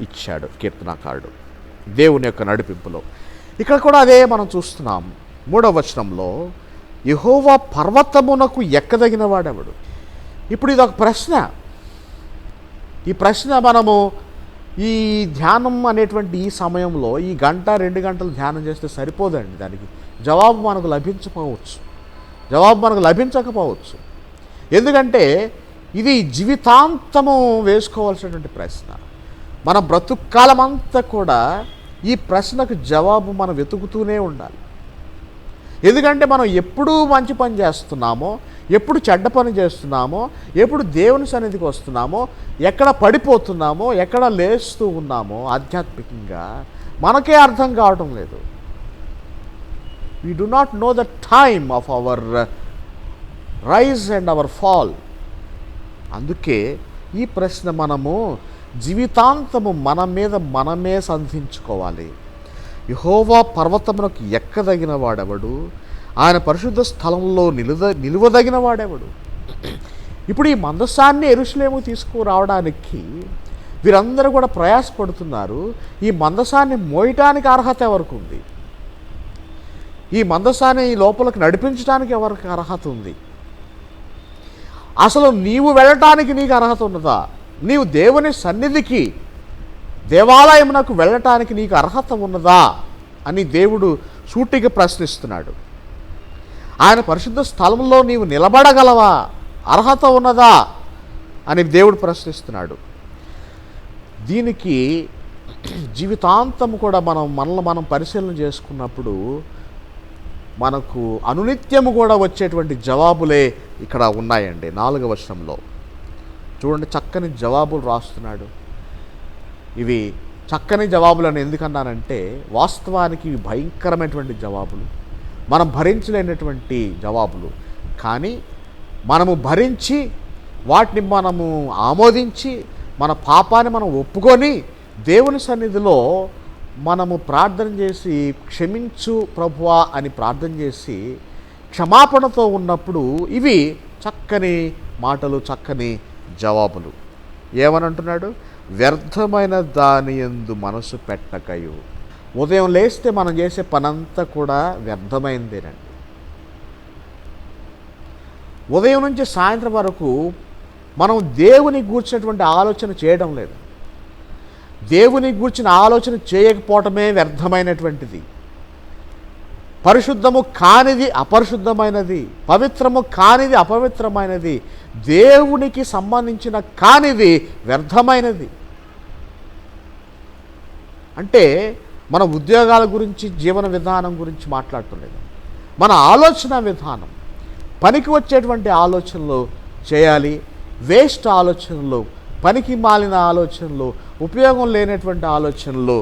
ఇచ్చాడు కీర్తనాకారుడు దేవుని యొక్క నడిపింపులో. ఇక్కడ కూడా అదే మనం చూస్తున్నాం. 3వ వచనంలో యెహోవా పర్వతమునకు ఎక్కదగిన వాడెవడు? ఇప్పుడు ఇది ఒక ప్రశ్న. ఈ ప్రశ్న మనము ఈ ధ్యానం అనేటువంటి ఈ సమయంలో ఈ 1-2 గంటలు ధ్యానం చేస్తే సరిపోదండి. దానికి జవాబు మనకు లభించకపోవచ్చు. ఎందుకంటే ఇది జీవితాంతము వేసుకోవాల్సినటువంటి ప్రశ్న. మన బ్రతుక్కాలమంతా కూడా ఈ ప్రశ్నకు జవాబు మనం వెతుకుతూనే ఉండాలి. ఎందుకంటే మనం ఎప్పుడు మంచి పని చేస్తున్నామో, ఎప్పుడు చెడ్డ పని చేస్తున్నామో, ఎప్పుడు దేవుని సన్నిధికి వస్తున్నామో, ఎక్కడ పడిపోతున్నామో, ఎక్కడ లేస్తూ ఉన్నామో ఆధ్యాత్మికంగా మనకే అర్థం కావటం లేదు. we do not know the time of our rise and our fall. అందుకే ఈ ప్రశ్న మనము జీవితాంతము మన మీద మనమే సంధించుకోవాలి. యెహోవా పర్వతమునకు ఎక్కదగిన వాడెవడు? ఆయన పరిశుద్ధ స్థలంలో నిలువదగిన వాడెవడు? ఇప్పుడు ఈ మందసాన్ని యెరూషలేముకు తీసుకురావడానికి వీరందరూ కూడా ప్రయాసపడుతున్నారు. ఈ మందసాన్ని మోయటానికి అర్హత ఎవరికి ఉంది? ఈ మందసాన్ని ఈ లోపలికి నడిపించడానికి ఎవరికి అర్హత ఉంది? అసలు నీవు వెళ్ళటానికి నీకు అర్హత ఉన్నదా? నీవు దేవుని సన్నిధికి, దేవాలయమునకు వెళ్ళటానికి నీకు అర్హత ఉన్నదా అని దేవుడు సూటిగా ప్రశ్నిస్తున్నాడు. ఆయన పరిశుద్ధ స్థలంలో నీవు నిలబడగలవా? అర్హత ఉన్నదా అని దేవుడు ప్రశ్నిస్తున్నాడు. దీనికి జీవితాంతం కూడా మనల్ని మనం పరిశీలన చేసుకున్నప్పుడు మనకు అనునిత్యము కూడా వచ్చేటువంటి జవాబులే ఇక్కడ ఉన్నాయండి. 4వ వచనంలో చూడండి, చక్కని జవాబులు రాస్తున్నాడు. ఇవి చక్కని జవాబులు అని ఎందుకన్నానంటే వాస్తవానికి ఇవి భయంకరమైనటువంటి జవాబులు, మనం భరించలేనటువంటి జవాబులు. కానీ మనము భరించి వాటిని మనము ఆమోదించి మన పాపాన్ని మనం ఒప్పుకొని దేవుని సన్నిధిలో మనము ప్రార్థన చేసి క్షమించు ప్రభువా అని ప్రార్థన చేసి క్షమాపణతో ఉన్నప్పుడు ఇవి చక్కని మాటలు, చక్కని జవాబులు. ఏమనంటున్నాడు? వ్యర్థమైన దాని యందు మనసు పెట్టకయు. ఉదయం లేస్తే మనం చేసే పనంతా కూడా వ్యర్థమైందేనండి. ఉదయం నుంచి సాయంత్రం వరకు మనం దేవుని గూర్చినటువంటి ఆలోచన చేయడం లేదు. దేవుని గూర్చిన ఆలోచన చేయకపోవటమే వ్యర్థమైనటువంటిది. పరిశుద్ధము కానిది అపరిశుద్ధమైనది, పవిత్రము కానిది అపవిత్రమైనది, దేవునికి సంబంధించిన కానిది వ్యర్థమైనది. అంటే మన ఉద్యోగాల గురించి, జీవన విధానం గురించి మాట్లాడటలేదు. మన ఆలోచన విధానం, పనికి వచ్చేటువంటి ఆలోచనలు చేయాలి, వేస్ట్ ఆలోచనలు, పనికి మాలిన ఆలోచనలు, ఉపయోగం లేనటువంటి ఆలోచనలు,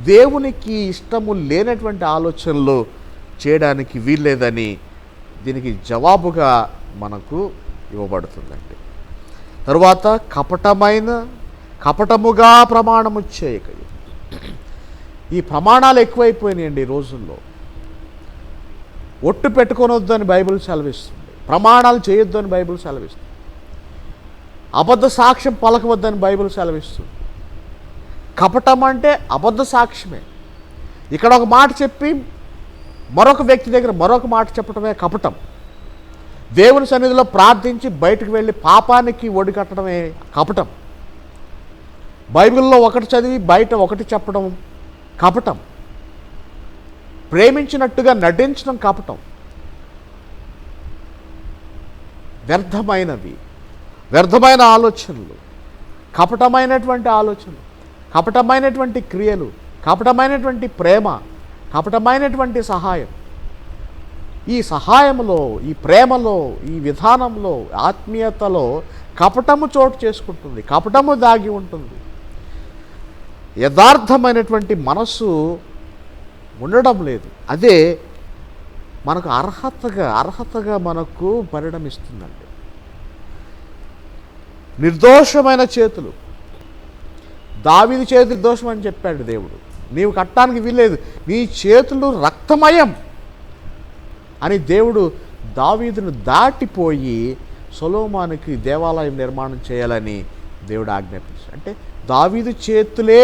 దేవునికి ఇష్టము లేనటువంటి ఆలోచనలు చేయడానికి వీల్లేదని దీనికి జవాబుగా మనకు ఇవ్వబడుతుందండి. తరువాత కపటముగా ప్రమాణము చేయకయు. ఈ ప్రమాణాలు ఎక్కువైపోయినాయండి ఈ రోజుల్లో. ఒట్టు పెట్టుకొనొద్దు అని బైబిల్ సెలవిస్తుంది. ప్రమాణాలు చేయొద్దు అని బైబిల్ సెలవిస్తుంది. అబద్ధ సాక్ష్యం పలకవద్దని బైబిల్ సెలవిస్తుంది. కపటం అంటే అబద్ధ సాక్ష్యమే. ఇక్కడ ఒక మాట చెప్పి మరొక వ్యక్తి దగ్గర మరొక మాట చెప్పడమే కపటం. దేవుని సన్నిధిలో ప్రార్థించి బయటకు వెళ్ళి పాపానికి ఒడికట్టడమే కపటం. బైబిల్లో ఒకటి చదివి బయట ఒకటి చెప్పడం కపటం. ప్రేమించినట్టుగా నటించడం కపటం. వ్యర్థమైనవి, వ్యర్థమైన ఆలోచనలు, కపటమైనటువంటి ఆలోచనలు, కపటమైనటువంటి క్రియలు, కపటమైనటువంటి ప్రేమ, కపటమైనటువంటి సహాయం. ఈ సహాయంలో, ఈ ప్రేమలో, ఈ విధానంలో, ఆత్మీయతలో కపటము చోటు చేసుకుంటుంది, కపటము దాగి ఉంటుంది. యథార్థమైనటువంటి మనస్సు ఉండడం లేదు. అదే మనకు అర్హతగా మనకు పరిణమిస్తుందండి. నిర్దోషమైన చేతులు. దావీదు చేతులు నిర్దోషం అని చెప్పాడు దేవుడు. నీవు కట్టడానికి వీల్లేదు, నీ చేతులు రక్తమయం అని దేవుడు దావీదును దాటిపోయి సొలొమోనుకి దేవాలయం నిర్మాణం చేయాలని దేవుడు ఆజ్ఞాపించాడు. అంటే దావీదు చేతులే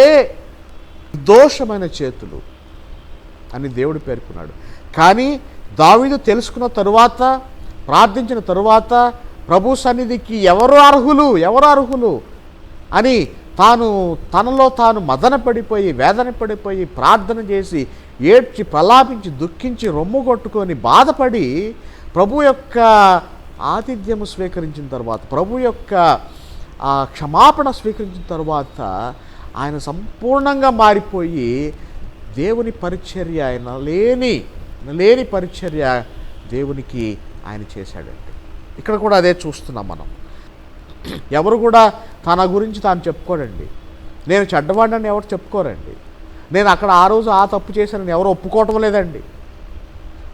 నిర్దోషమైన చేతులు అని దేవుడు పేర్కొన్నాడు. కానీ దావీదు తెలుసుకున్న తరువాత, ప్రార్థించిన తరువాత ప్రభు సన్నిధికి ఎవరు అర్హులు అని తనలో తాను మదన పడిపోయి, వేదన పడిపోయి, ప్రార్థన చేసి, ఏడ్చి, ప్రలాపించి, దుఃఖించి, రొమ్ము కొట్టుకొని, బాధపడి ప్రభు యొక్క ఆతిథ్యము స్వీకరించిన తర్వాత, ప్రభు యొక్క క్షమాపణ స్వీకరించిన తర్వాత ఆయన సంపూర్ణంగా మారిపోయి దేవుని పరిచర్య, ఆయన లేని పరిచర్య దేవునికి ఆయన చేశాడండి. ఇక్కడ కూడా అదే చూస్తున్నాం మనం. ఎవరు కూడా తన గురించి తాను చెప్పుకోడండి. నేను చెడ్డవాడిని ఎవరు చెప్పుకోరండి. నేను అక్కడ ఆ రోజు ఆ తప్పు చేశానని ఎవరు ఒప్పుకోవటం లేదండి.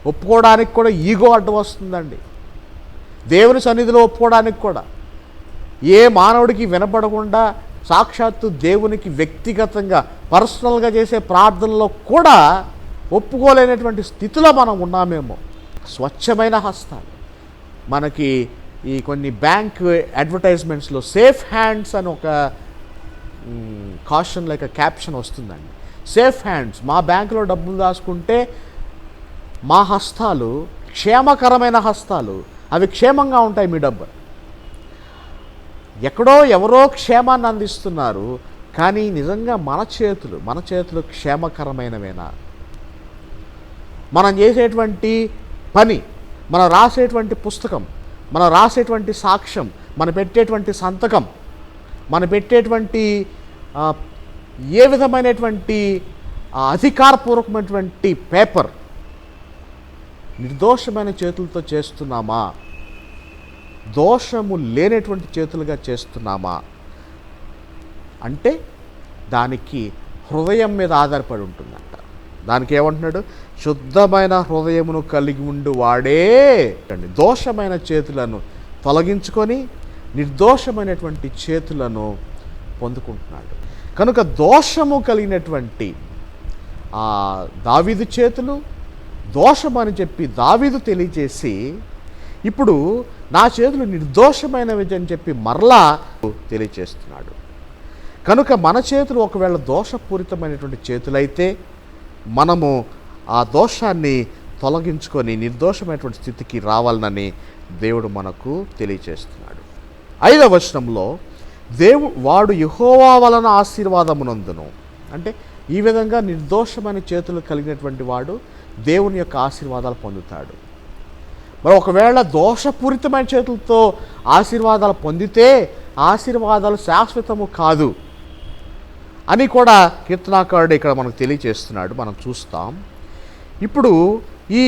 ఒప్పుకోవడానికి కూడా ఈగో అడ్డు వస్తుందండి. దేవుని సన్నిధిలో ఒప్పుకోవడానికి కూడా ఏ మానవుడికి వినపడకుండా సాక్షాత్తు దేవునికి వ్యక్తిగతంగా పర్సనల్గా చేసే ప్రార్థనలో కూడా ఒప్పుకోలేనటువంటి స్థితిలో మనం ఉన్నామేమో. స్వచ్ఛమైన హస్తాలు. మనకి ఈ కొన్ని బ్యాంక్ అడ్వర్టైజ్మెంట్స్లో సేఫ్ హ్యాండ్స్ అని ఒక కాషన్ లైక్ క్యాప్షన్ వస్తుందండి. సేఫ్ హ్యాండ్స్, మా బ్యాంకులో డబ్బులు దాచుకుంటే మా హస్తాలు క్షేమకరమైన హస్తాలు, అవి క్షేమంగా ఉంటాయి మీ డబ్బు. ఎక్కడో ఎవరో క్షేమాన్ని అందిస్తున్నారు, కానీ నిజంగా మన చేతులు క్షేమకరమైనవేనా? మనం చేసేటువంటి పని, మనం రాసేటువంటి పుస్తకం, మనం రాసేటువంటి సాక్ష్యం, మనం పెట్టేటువంటి సంతకం, మనం పెట్టేటువంటి ఏ విధమైనటువంటి అధికారపూర్వకమైనటువంటి పేపర్ నిర్దోషమైన చేతులతో చేస్తున్నామా? దోషము లేనటువంటి చేతులుగా చేస్తున్నామా అంటే దానికి హృదయం మీద ఆధారపడి ఉంటుందంట. దానికి ఏమంటున్నాడు? శుద్ధమైన హృదయమును కలిగి ఉండు వాడే దోషమైన చేతులను తొలగించుకొని నిర్దోషమైనటువంటి చేతులను పొందుకుంటున్నాడు. కనుక దోషము కలిగినటువంటి దావీదు చేతులు దోషమని చెప్పి దావీదు తెలియజేసి, ఇప్పుడు నా చేతులు నిర్దోషమైనవి అని చెప్పి మరలా తెలియచేస్తున్నాడు. కనుక మన చేతులు ఒకవేళ దోషపూరితమైనటువంటి చేతులైతే మనము ఆ దోషాన్ని తొలగించుకొని నిర్దోషమైనటువంటి స్థితికి రావాలని దేవుడు మనకు తెలియచేస్తున్నాడు. 5వ వచనంలో వాడు యెహోవా వలన ఆశీర్వాదమునందును, అంటే ఈ విధంగా నిర్దోషమైన చేతులు కలిగినటువంటి వాడు దేవుని యొక్క ఆశీర్వాదాలు పొందుతాడు. మరి ఒకవేళ దోషపూరితమైన చేతులతో ఆశీర్వాదాలు పొందితే ఆశీర్వాదాలు శాశ్వతము కాదు అని కూడా కీర్తనాకారుడు ఇక్కడ మనకు తెలియచేస్తున్నాడు. మనం చూస్తాం. ఇప్పుడు ఈ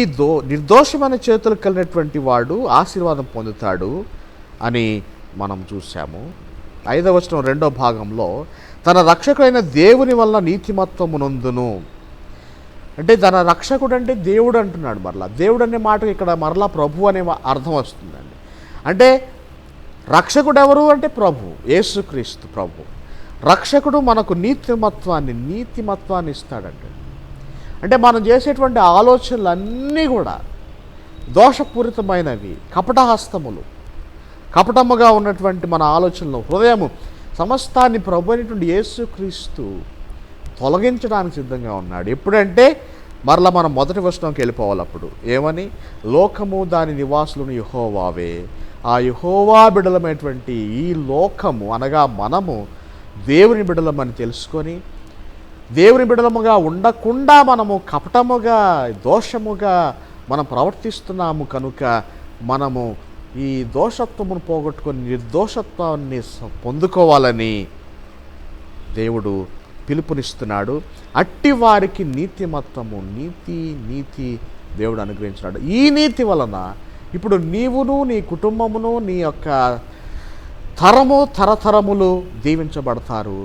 నిర్దోషమైన చేతులు కలిగినటువంటి వాడు ఆశీర్వాదం పొందుతాడు అని మనం చూసాము. 5వ వచనం 2వ భాగంలో తన రక్షకుడైన దేవుని వల్ల నీతిమత్వమునందును, అంటే తన రక్షకుడు అంటే దేవుడు అంటున్నాడు. మరలా దేవుడు అనే మాటకు ఇక్కడ మరలా ప్రభు అనే అర్థం వస్తుందండి. అంటే రక్షకుడు ఎవరు అంటే ప్రభు, యేసుక్రీస్తు ప్రభు. రక్షకుడు మనకు నీతిమత్వాన్ని ఇస్తాడంటే, అంటే మనం చేసేటువంటి ఆలోచనలన్నీ కూడా దోషపూరితమైనవి, కపటహస్తములు, కపటముగా ఉన్నటువంటి మన ఆలోచనలు, హృదయము సమస్తాన్ని ప్రభు అయినటువంటి యేసుక్రీస్తు తొలగించడానికి సిద్ధంగా ఉన్నాడు. ఎప్పుడంటే మరలా మనం మొదటి వచనంకి వెళ్ళిపోవాలి. అప్పుడు ఏమని? లోకము దాని నివాసులను యెహోవావే. ఆ యెహోవా బిడలమైనటువంటి ఈ లోకము అనగా మనము దేవుని బిడలమని తెలుసుకొని దేవుని బిడలముగా ఉండకుండా మనము కపటముగా దోషముగా మనం ప్రవర్తిస్తున్నాము. కనుక మనము ఈ దోషత్వమును పోగొట్టుకొని నిర్దోషత్వాన్ని పొందుకోవాలని దేవుడు పిలుపునిస్తున్నాడు. అట్టి వారికి నీతిమత్తము, నీతి దేవుడు అనుగ్రహించినాడు. ఈ నీతి వలన ఇప్పుడు నీవును, నీ కుటుంబమును, నీ యొక్క తరతరములు దీవించబడతారు.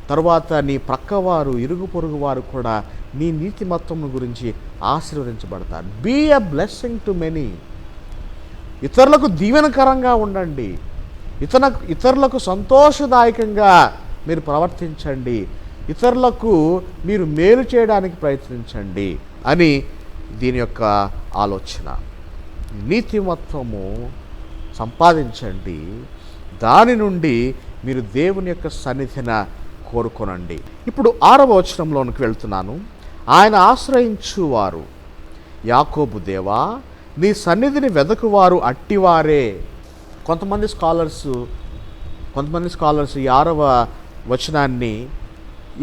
తరువాత నీ ప్రక్కవారు, ఇరుగు పొరుగు వారు కూడా నీ నీతిమత్తము గురించి ఆశీర్వదించబడతారు. Be a blessing to many. ఇతరులకు దీవెనకరంగా ఉండండి, ఇతరులకు సంతోషదాయకంగా మీరు ప్రవర్తించండి, ఇతరులకు మీరు మేలు చేయడానికి ప్రయత్నించండి అని దీని యొక్క ఆలోచన. నీతిమత్వము సంపాదించండి, దాని నుండి మీరు దేవుని యొక్క సన్నిధిన కోరుకొనండి. ఇప్పుడు 6వ వచనంలోనికి వెళ్తున్నాను. ఆయన ఆశ్రయించువారు, యాకోబు దేవా నీ సన్నిధిని వెదకువారు అట్టివారే. కొంతమంది స్కాలర్స్ ఈ 6వ వచనాన్ని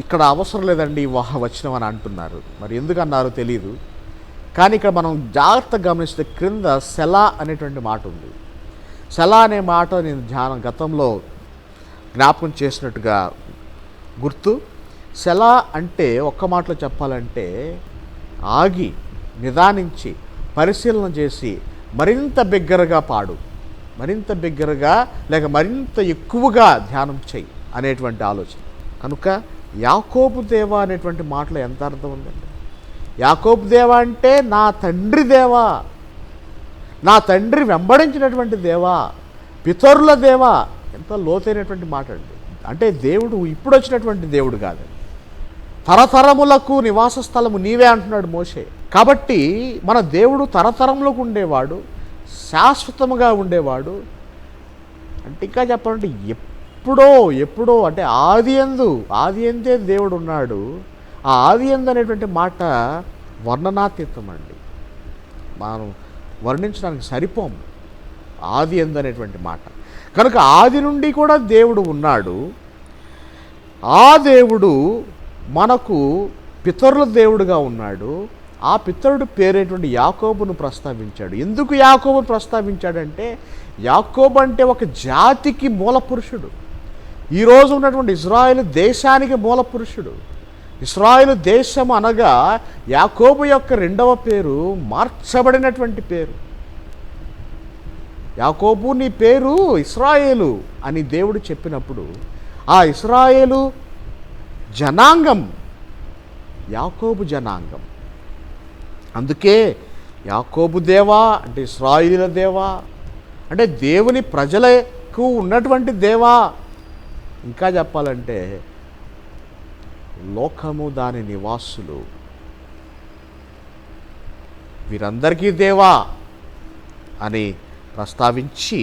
ఇక్కడ అవసరం లేదండి వచనం అని అంటున్నారు. మరి ఎందుకు అన్నారో తెలియదు. కానీ ఇక్కడ మనం జాగ్రత్తగా గమనిస్తే క్రింద సెలా అనేటువంటి మాట ఉంది. సెలా అనే మాట నేను గతంలో జ్ఞాపకం చేసినట్టుగా గుర్తు. సెలా అంటే ఒక్క మాటలో చెప్పాలంటే ఆగి, నిదానించి, పరిశీలన చేసి మరింత బిగ్గరగా పాడు, మరింత బిగ్గరగా లేక మరింత ఎక్కువగా ధ్యానం చేయి అనేటువంటి ఆలోచన. కనుక యాకోబు దేవా అనేటువంటి మాటలో ఎంత అర్థం ఉందండి. యాకోబు దేవా అంటే నా తండ్రి దేవా, నా తండ్రి వెంబడించినటువంటి దేవా, పితరుల దేవా. ఎంత లోతైనటువంటి మాట అండి. అంటే దేవుడు ఇప్పుడు వచ్చినటువంటి దేవుడు కాదు, తరతరములకు నివాస స్థలము నీవే అంటున్నాడు మోషే. కాబట్టి మన దేవుడు తరతరములకు ఉండేవాడు, శాశ్వతముగా ఉండేవాడు. అంటే ఇంకా చెప్పాలంటే ఎప్పుడో అంటే ఆది ఎందే దేవుడు ఉన్నాడు. ఆ ఆది ఎందు అనేటువంటి మాట వర్ణనాతీతం అండి, మనం వర్ణించడానికి సరిపోము ఆది ఎందు అనేటువంటి మాట. కనుక ఆది నుండి కూడా దేవుడు ఉన్నాడు. ఆ దేవుడు మనకు పితరుల దేవుడుగా ఉన్నాడు. ఆ పితరుడు పేరేటువంటి యాకోబును ప్రస్తావించాడు. ఎందుకు యాకోబును ప్రస్తావించాడంటే యాకోబు అంటే ఒక జాతికి మూల పురుషుడు. ఈరోజు ఉన్నటువంటి ఇజ్రాయేలు దేశానికి మూల పురుషుడు. ఇశ్రాయేలు దేశం అనగా యాకోబు యొక్క 2వ పేరు మార్చబడినటువంటి పేరు. యాకోబు నీ పేరు ఇశ్రాయేలు అని దేవుడు చెప్పినప్పుడు ఆ ఇశ్రాయేలు జనాంగం యాకోబు జనాంగం. అందుకే యాకోబు దేవా అంటే ఇశ్రాయేలుల దేవా అంటే దేవుని ప్రజలకు ఉన్నటువంటి దేవా. ఇంకా చెప్పాలంటే లోకము దాని నివాసులు వీరందరికీ దేవా అని ప్రస్తావించి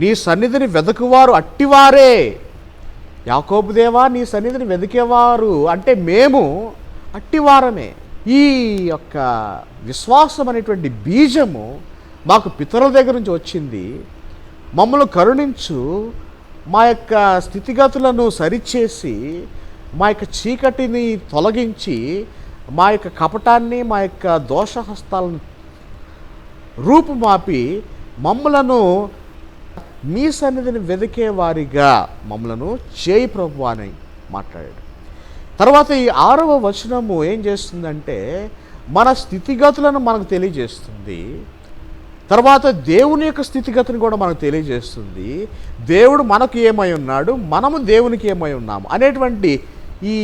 నీ సన్నిధిని వెదకువారు అట్టివారే. యాకోబు దేవా నీ సన్నిధిని వెదికేవారు అంటే మేము అట్టివారమే. ఈ యొక్క విశ్వాసం అనేటువంటి బీజము మాకు పితరుల దగ్గర నుంచి వచ్చింది. మమ్మల్ని కరుణించు, మా యొక్క స్థితిగతులను సరిచేసి, మా యొక్క చీకటిని తొలగించి, మా యొక్క కపటాన్ని, మా యొక్క దోషహస్తాలను రూపుమాపి మమ్మలను మీ సన్నిధిని వెదికే వారిగా మమ్మలను చేయి ప్రభు అని మాట్లాడాడు. తర్వాత ఈ 6వ వచనము ఏం చేస్తుందంటే మన స్థితిగతులను మనకు తెలియజేస్తుంది. తర్వాత దేవుని యొక్క స్థితిగతిని కూడా మనకు తెలియజేస్తుంది. దేవుడు మనకు ఏమై ఉన్నాడు, మనము దేవునికి ఏమై ఉన్నాము అనేటువంటి ఈ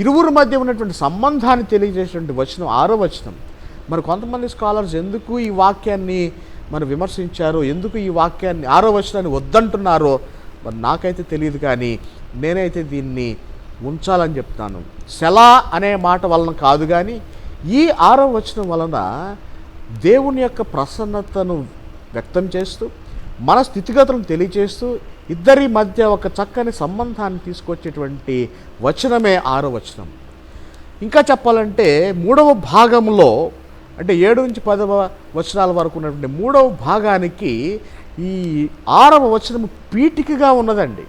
ఇరువురి మధ్య ఉన్నటువంటి సంబంధాన్ని తెలియజేసేటువంటి వచనం 6వ వచనం. మరి కొంతమంది స్కాలర్స్ ఎందుకు ఈ వాక్యాన్ని మరి విమర్శించారో, ఎందుకు ఈ వాక్యాన్ని 6వ వచనాన్ని వద్దంటున్నారో మరి నాకైతే తెలియదు. కానీ నేనైతే దీన్ని ఉంచాలని చెప్తాను. సెలా అనే మాట వలన కాదు, కానీ ఈ 6వ వచనం వలన దేవుని యొక్క ప్రసన్నతను వ్యక్తం చేస్తూ, మన స్థితిగతులను తెలియజేస్తూ, ఇద్దరి మధ్య ఒక చక్కని సంబంధాన్ని తీసుకొచ్చేటువంటి వచనమే 6వ వచనం. ఇంకా చెప్పాలంటే 3వ భాగంలో అంటే 7 నుంచి 10వ వచనాల వరకు ఉన్నటువంటి 3వ భాగానికి ఈ 6వ వచనము పీఠికగా ఉన్నదండి.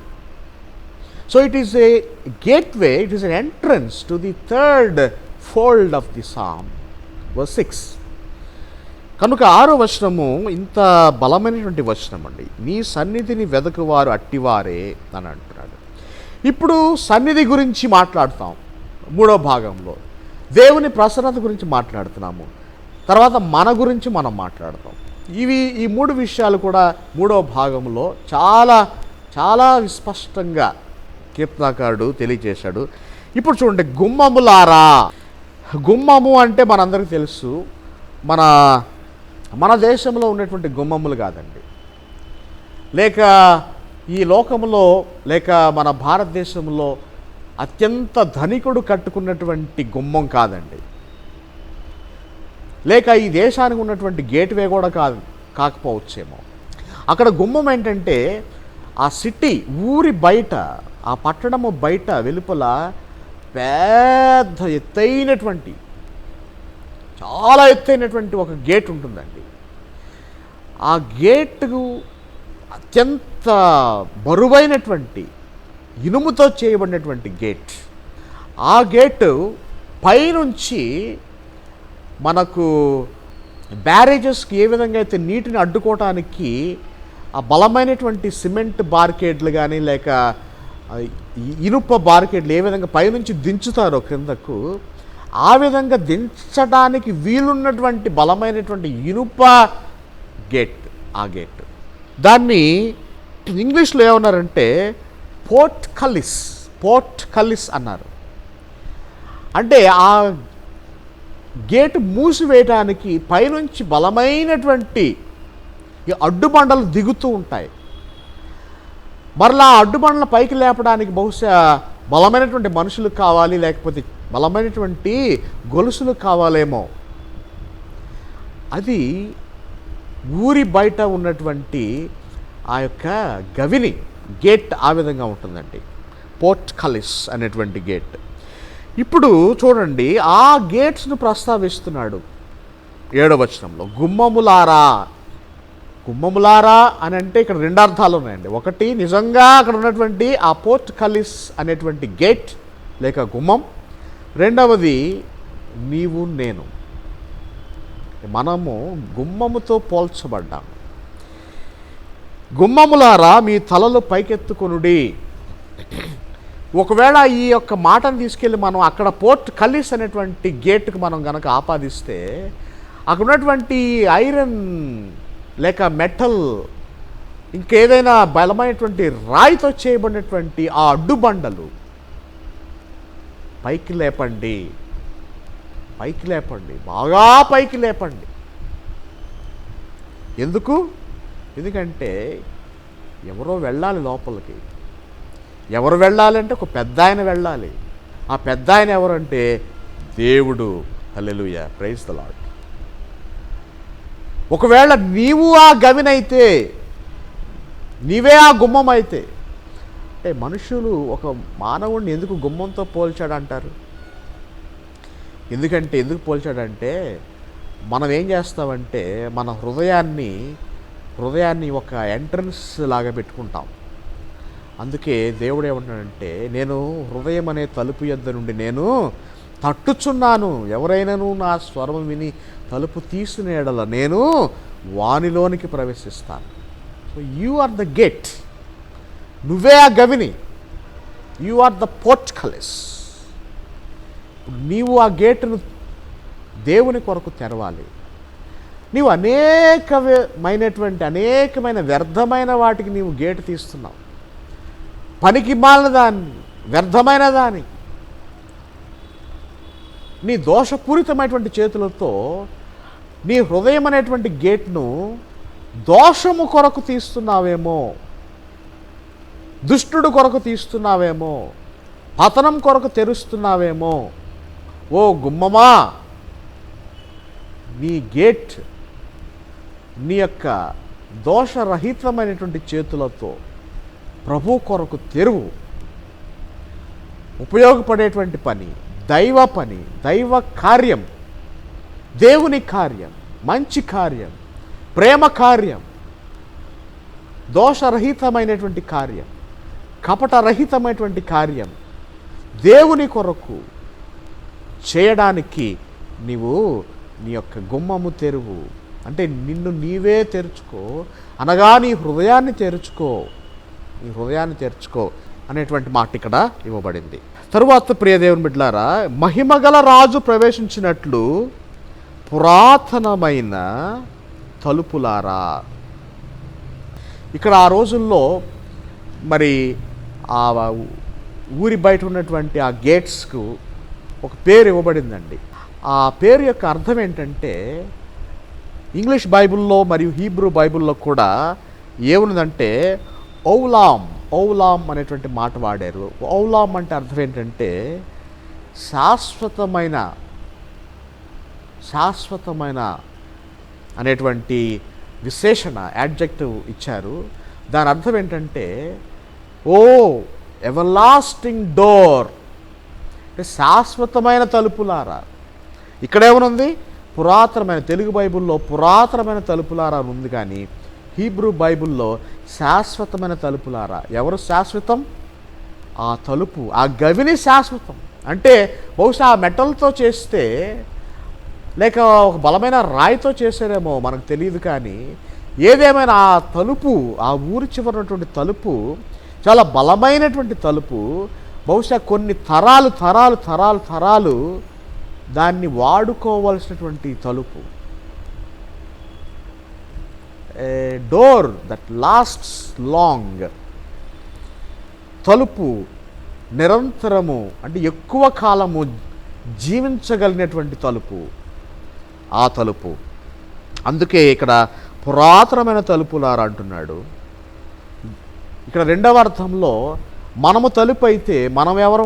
So it is a gateway, it is an entrance to the 3rd fold of the psalm, verse 6. కనుక 6వ వచనము ఇంత బలమైనటువంటి వచనం అండి. నీ సన్నిధిని వెదకువారు అట్టివారే అని అంటున్నాడు. ఇప్పుడు సన్నిధి గురించి మాట్లాడుతాం 3వ భాగంలో. దేవుని ప్రసన్నత గురించి మాట్లాడుతున్నాము. తర్వాత మన గురించి మనం మాట్లాడతాం. ఈ 3 విషయాలు కూడా 3వ భాగంలో చాలా చాలా విస్పష్టంగా కీర్తనాకారుడు తెలియజేశాడు. ఇప్పుడు చూడండి, గుమ్మములారా. గుమ్మము అంటే మనందరికీ తెలుసు, మన దేశంలో ఉన్నటువంటి గుమ్మములు కాదండి, లేక ఈ లోకంలో, లేక మన భారతదేశంలో అత్యంత ధనికుడు కట్టుకున్నటువంటి గుమ్మం కాదండి, లేక ఈ దేశానికి ఉన్నటువంటి గేట్వే కూడా కాకపోవచ్చేమో. అక్కడ గుమ్మం ఏంటంటే ఆ సిటీ, ఊరి బయట, ఆ పట్టణము బయట వెలుపల పెద్ద ఎత్తైనటువంటి, చాలా ఎత్తైనటువంటి ఒక గేట్ ఉంటుందండి. ఆ గేటుకు అత్యంత బరువైనటువంటి ఇనుముతో చేయబడినటువంటి గేట్. ఆ గేటు పైనుంచి మనకు బ్యారేజెస్కి ఏ విధంగా అయితే నీటిని అడ్డుకోవటానికి ఆ బలమైనటువంటి సిమెంట్ బార్కేడ్లు కానీ లేక ఇనుప బార్కేడ్లు ఏ విధంగా పైనుంచి దించుతారో క్రిందకు, ఆ విధంగా దించడానికి వీలున్నటువంటి బలమైనటువంటి ఇనుప గేట్. ఆ గేట్ దాన్ని ఇంగ్లీష్లో ఏమన్నారంటే పోర్ట్ కల్లిస్ అన్నారు. అంటే ఆ గేటు మూసివేయటానికి పైనుంచి బలమైనటువంటి ఈ అడ్డుబండలు దిగుతూ ఉంటాయి. మరలా ఆ అడ్డుబండల పైకి లేపడానికి బహుశా బలమైనటువంటి మనుషులు కావాలి, లేకపోతే బలమైనటువంటి గొలుసులు కావాలేమో. అది ఊరి బయట ఉన్నటువంటి ఆ యొక్క గవిని గేట్ ఆ విధంగా ఉంటుందండి, పోర్ట్ కల్లిస్ అనేటువంటి గేట్. ఇప్పుడు చూడండి, ఆ గేట్స్ను ప్రస్తావిస్తున్నాడు 7వ వచనంలో. గుమ్మములారా అని అంటే ఇక్కడ 2 అర్థాలు ఉన్నాయండి. ఒకటి, నిజంగా అక్కడ ఉన్నటువంటి ఆ పోర్ట్ కల్లిస్ అనేటువంటి గేట్ లేక గుమ్మం. రెండవది, నీవు నేను, మనము గుమ్మముతో పోల్చబడ్డాము. గుమ్మములారా మీ తలలు పైకెత్తుకొనుడి. ఒకవేళ ఈ యొక్క మాటను తీసుకెళ్ళి మనం అక్కడ పోర్ట్ కల్లిస్ అనేటువంటి గేట్కి మనం కనుక ఆపాదిస్తే, అక్కడ ఉన్నటువంటి ఐరన్ లేక మెటల్, ఇంకేదైనా బలమైనటువంటి రాయితో చేయబడినటువంటి ఆ అడ్డుబండలు పైకి లేపండి, బాగా పైకి లేపండి. ఎందుకంటే ఎవరో వెళ్ళాలి లోపలికి. ఎవరు వెళ్ళాలంటే ఒక పెద్ద ఆయన వెళ్ళాలి. ఆ పెద్ద ఆయన ఎవరంటే దేవుడు. హల్లెలూయా, ప్రైజ్ ద లార్డ్. ఒకవేళ నీవు ఆ గవినైతే, నీవే ఆ గుమ్మం అయితే, అంటే మనుషులు ఒక మానవుడిని ఎందుకు గుమ్మంతో పోల్చాడంటారు? ఎందుకు పోల్చాడంటే, మనం ఏం చేస్తామంటే మన హృదయాన్ని ఒక ఎంట్రన్స్ లాగా పెట్టుకుంటాం. అందుకే దేవుడు ఏమంటాడంటే, నేను హృదయం అనే తలుపు యొద్ద నుండి నేను తట్టుచున్నాను, ఎవరైనాను నా స్వరం విని తలుపు తీసిన యెడల నేను వానిలోనికి ప్రవేశిస్తాను. So you are the gate, నువ్వే ఆ గవిని, you are the portcullis. నీవు ఆ గేటును దేవుని కొరకు తెరవాలి. నీవు అనేకమైన వ్యర్థమైన వాటికి నీవు గేటు తీస్తున్నావు. పనికి మాలిన దాన్ని, వ్యర్థమైన దాన్ని, నీ దోషపూరితమైనటువంటి చేతులతో నీ హృదయం అనేటువంటి గేట్ను దోషము కొరకు తీస్తున్నావేమో, దుష్టుడు కొరకు తీస్తున్నావేమో, పతనం కొరకు తెరుస్తున్నావేమో. ఓ గుమ్మమా, నీ గేట్ నీ యొక్క దోషరహితమైనటువంటి చేతులతో ప్రభు కొరకు తెరువు. ఉపయోగపడేటువంటి పని, దైవ కార్యం, దేవుని కార్యం, మంచి కార్యం, ప్రేమ కార్యం, దోషరహితమైనటువంటి కార్యం, కపటరహితమైనటువంటి కార్యం దేవుని కొరకు చేయడానికి నీవు నీ యొక్క గుమ్మము తెరువు. అంటే నిన్ను నీవే తెరుచుకో, అనగా నీ హృదయాన్ని తెరుచుకో, నీ హృదయాన్ని తెరుచుకో అనేటువంటి మాట ఇక్కడ ఇవ్వబడింది. తరువాత ప్రియ దేవుని బిడ్డలారా, మహిమగల రాజు ప్రవేశించినట్లు పురాతనమైన తలుపులారా. ఇక్కడ ఆ రోజుల్లో మరి ఆ ఊరి బయట ఉన్నటువంటి ఆ గేట్స్కు ఒక పేరు ఇవ్వబడిందండి. ఆ పేరు యొక్క అర్థం ఏంటంటే, ఇంగ్లీష్ బైబిల్లో మరియు హీబ్రూ బైబిల్లో కూడా ఏమున్నదంటే ఔలాం, ఔలాం అనేటువంటి మాట వాడారు. ఔలాం అంటే అర్థం ఏంటంటే శాశ్వతమైన, శాశ్వతమైన అనేటువంటి విశేషణ, యాడ్జెక్టివ్ ఇచ్చారు. దాని అర్థం ఏంటంటే ఓ ఎవర్లాస్టింగ్ డోర్, అంటే శాశ్వతమైన తలుపులారా. ఇక్కడేమనుంది? పురాతనమైన, తెలుగు బైబిల్లో పురాతనమైన తలుపులారా అని ఉంది, కానీ హీబ్రూ బైబిల్లో శాశ్వతమైన తలుపులారా. ఎవరు శాశ్వతం? ఆ తలుపు, ఆ గవిని శాశ్వతం. అంటే బహుశా ఆ మెటల్తో చేస్తే లేక ఒక బలమైన రాయితో చేశారేమో మనకు తెలియదు, కానీ ఏదేమైనా ఆ తలుపు, ఆ ఊరి చివరినటువంటి తలుపు చాలా బలమైనటువంటి తలుపు. బహుశా కొన్ని తరాలు తరాలు తరాలు తరాలు దాన్ని వాడుకోవాల్సినటువంటి తలుపు. ఏ డోర్ దట్ లాస్ట్స్ లాంగ్. తలుపు నిరంతరము, అంటే ఎక్కువ కాలము జీవించగలిగినటువంటి తలుపు, ఆ తలుపు. అందుకే ఇక్కడ పురాతనమైన తలుపులారా అంటున్నాడు. ఇక్కడ రెండవ అర్థంలో మనము తలుపు అయితే మనం ఎవరు?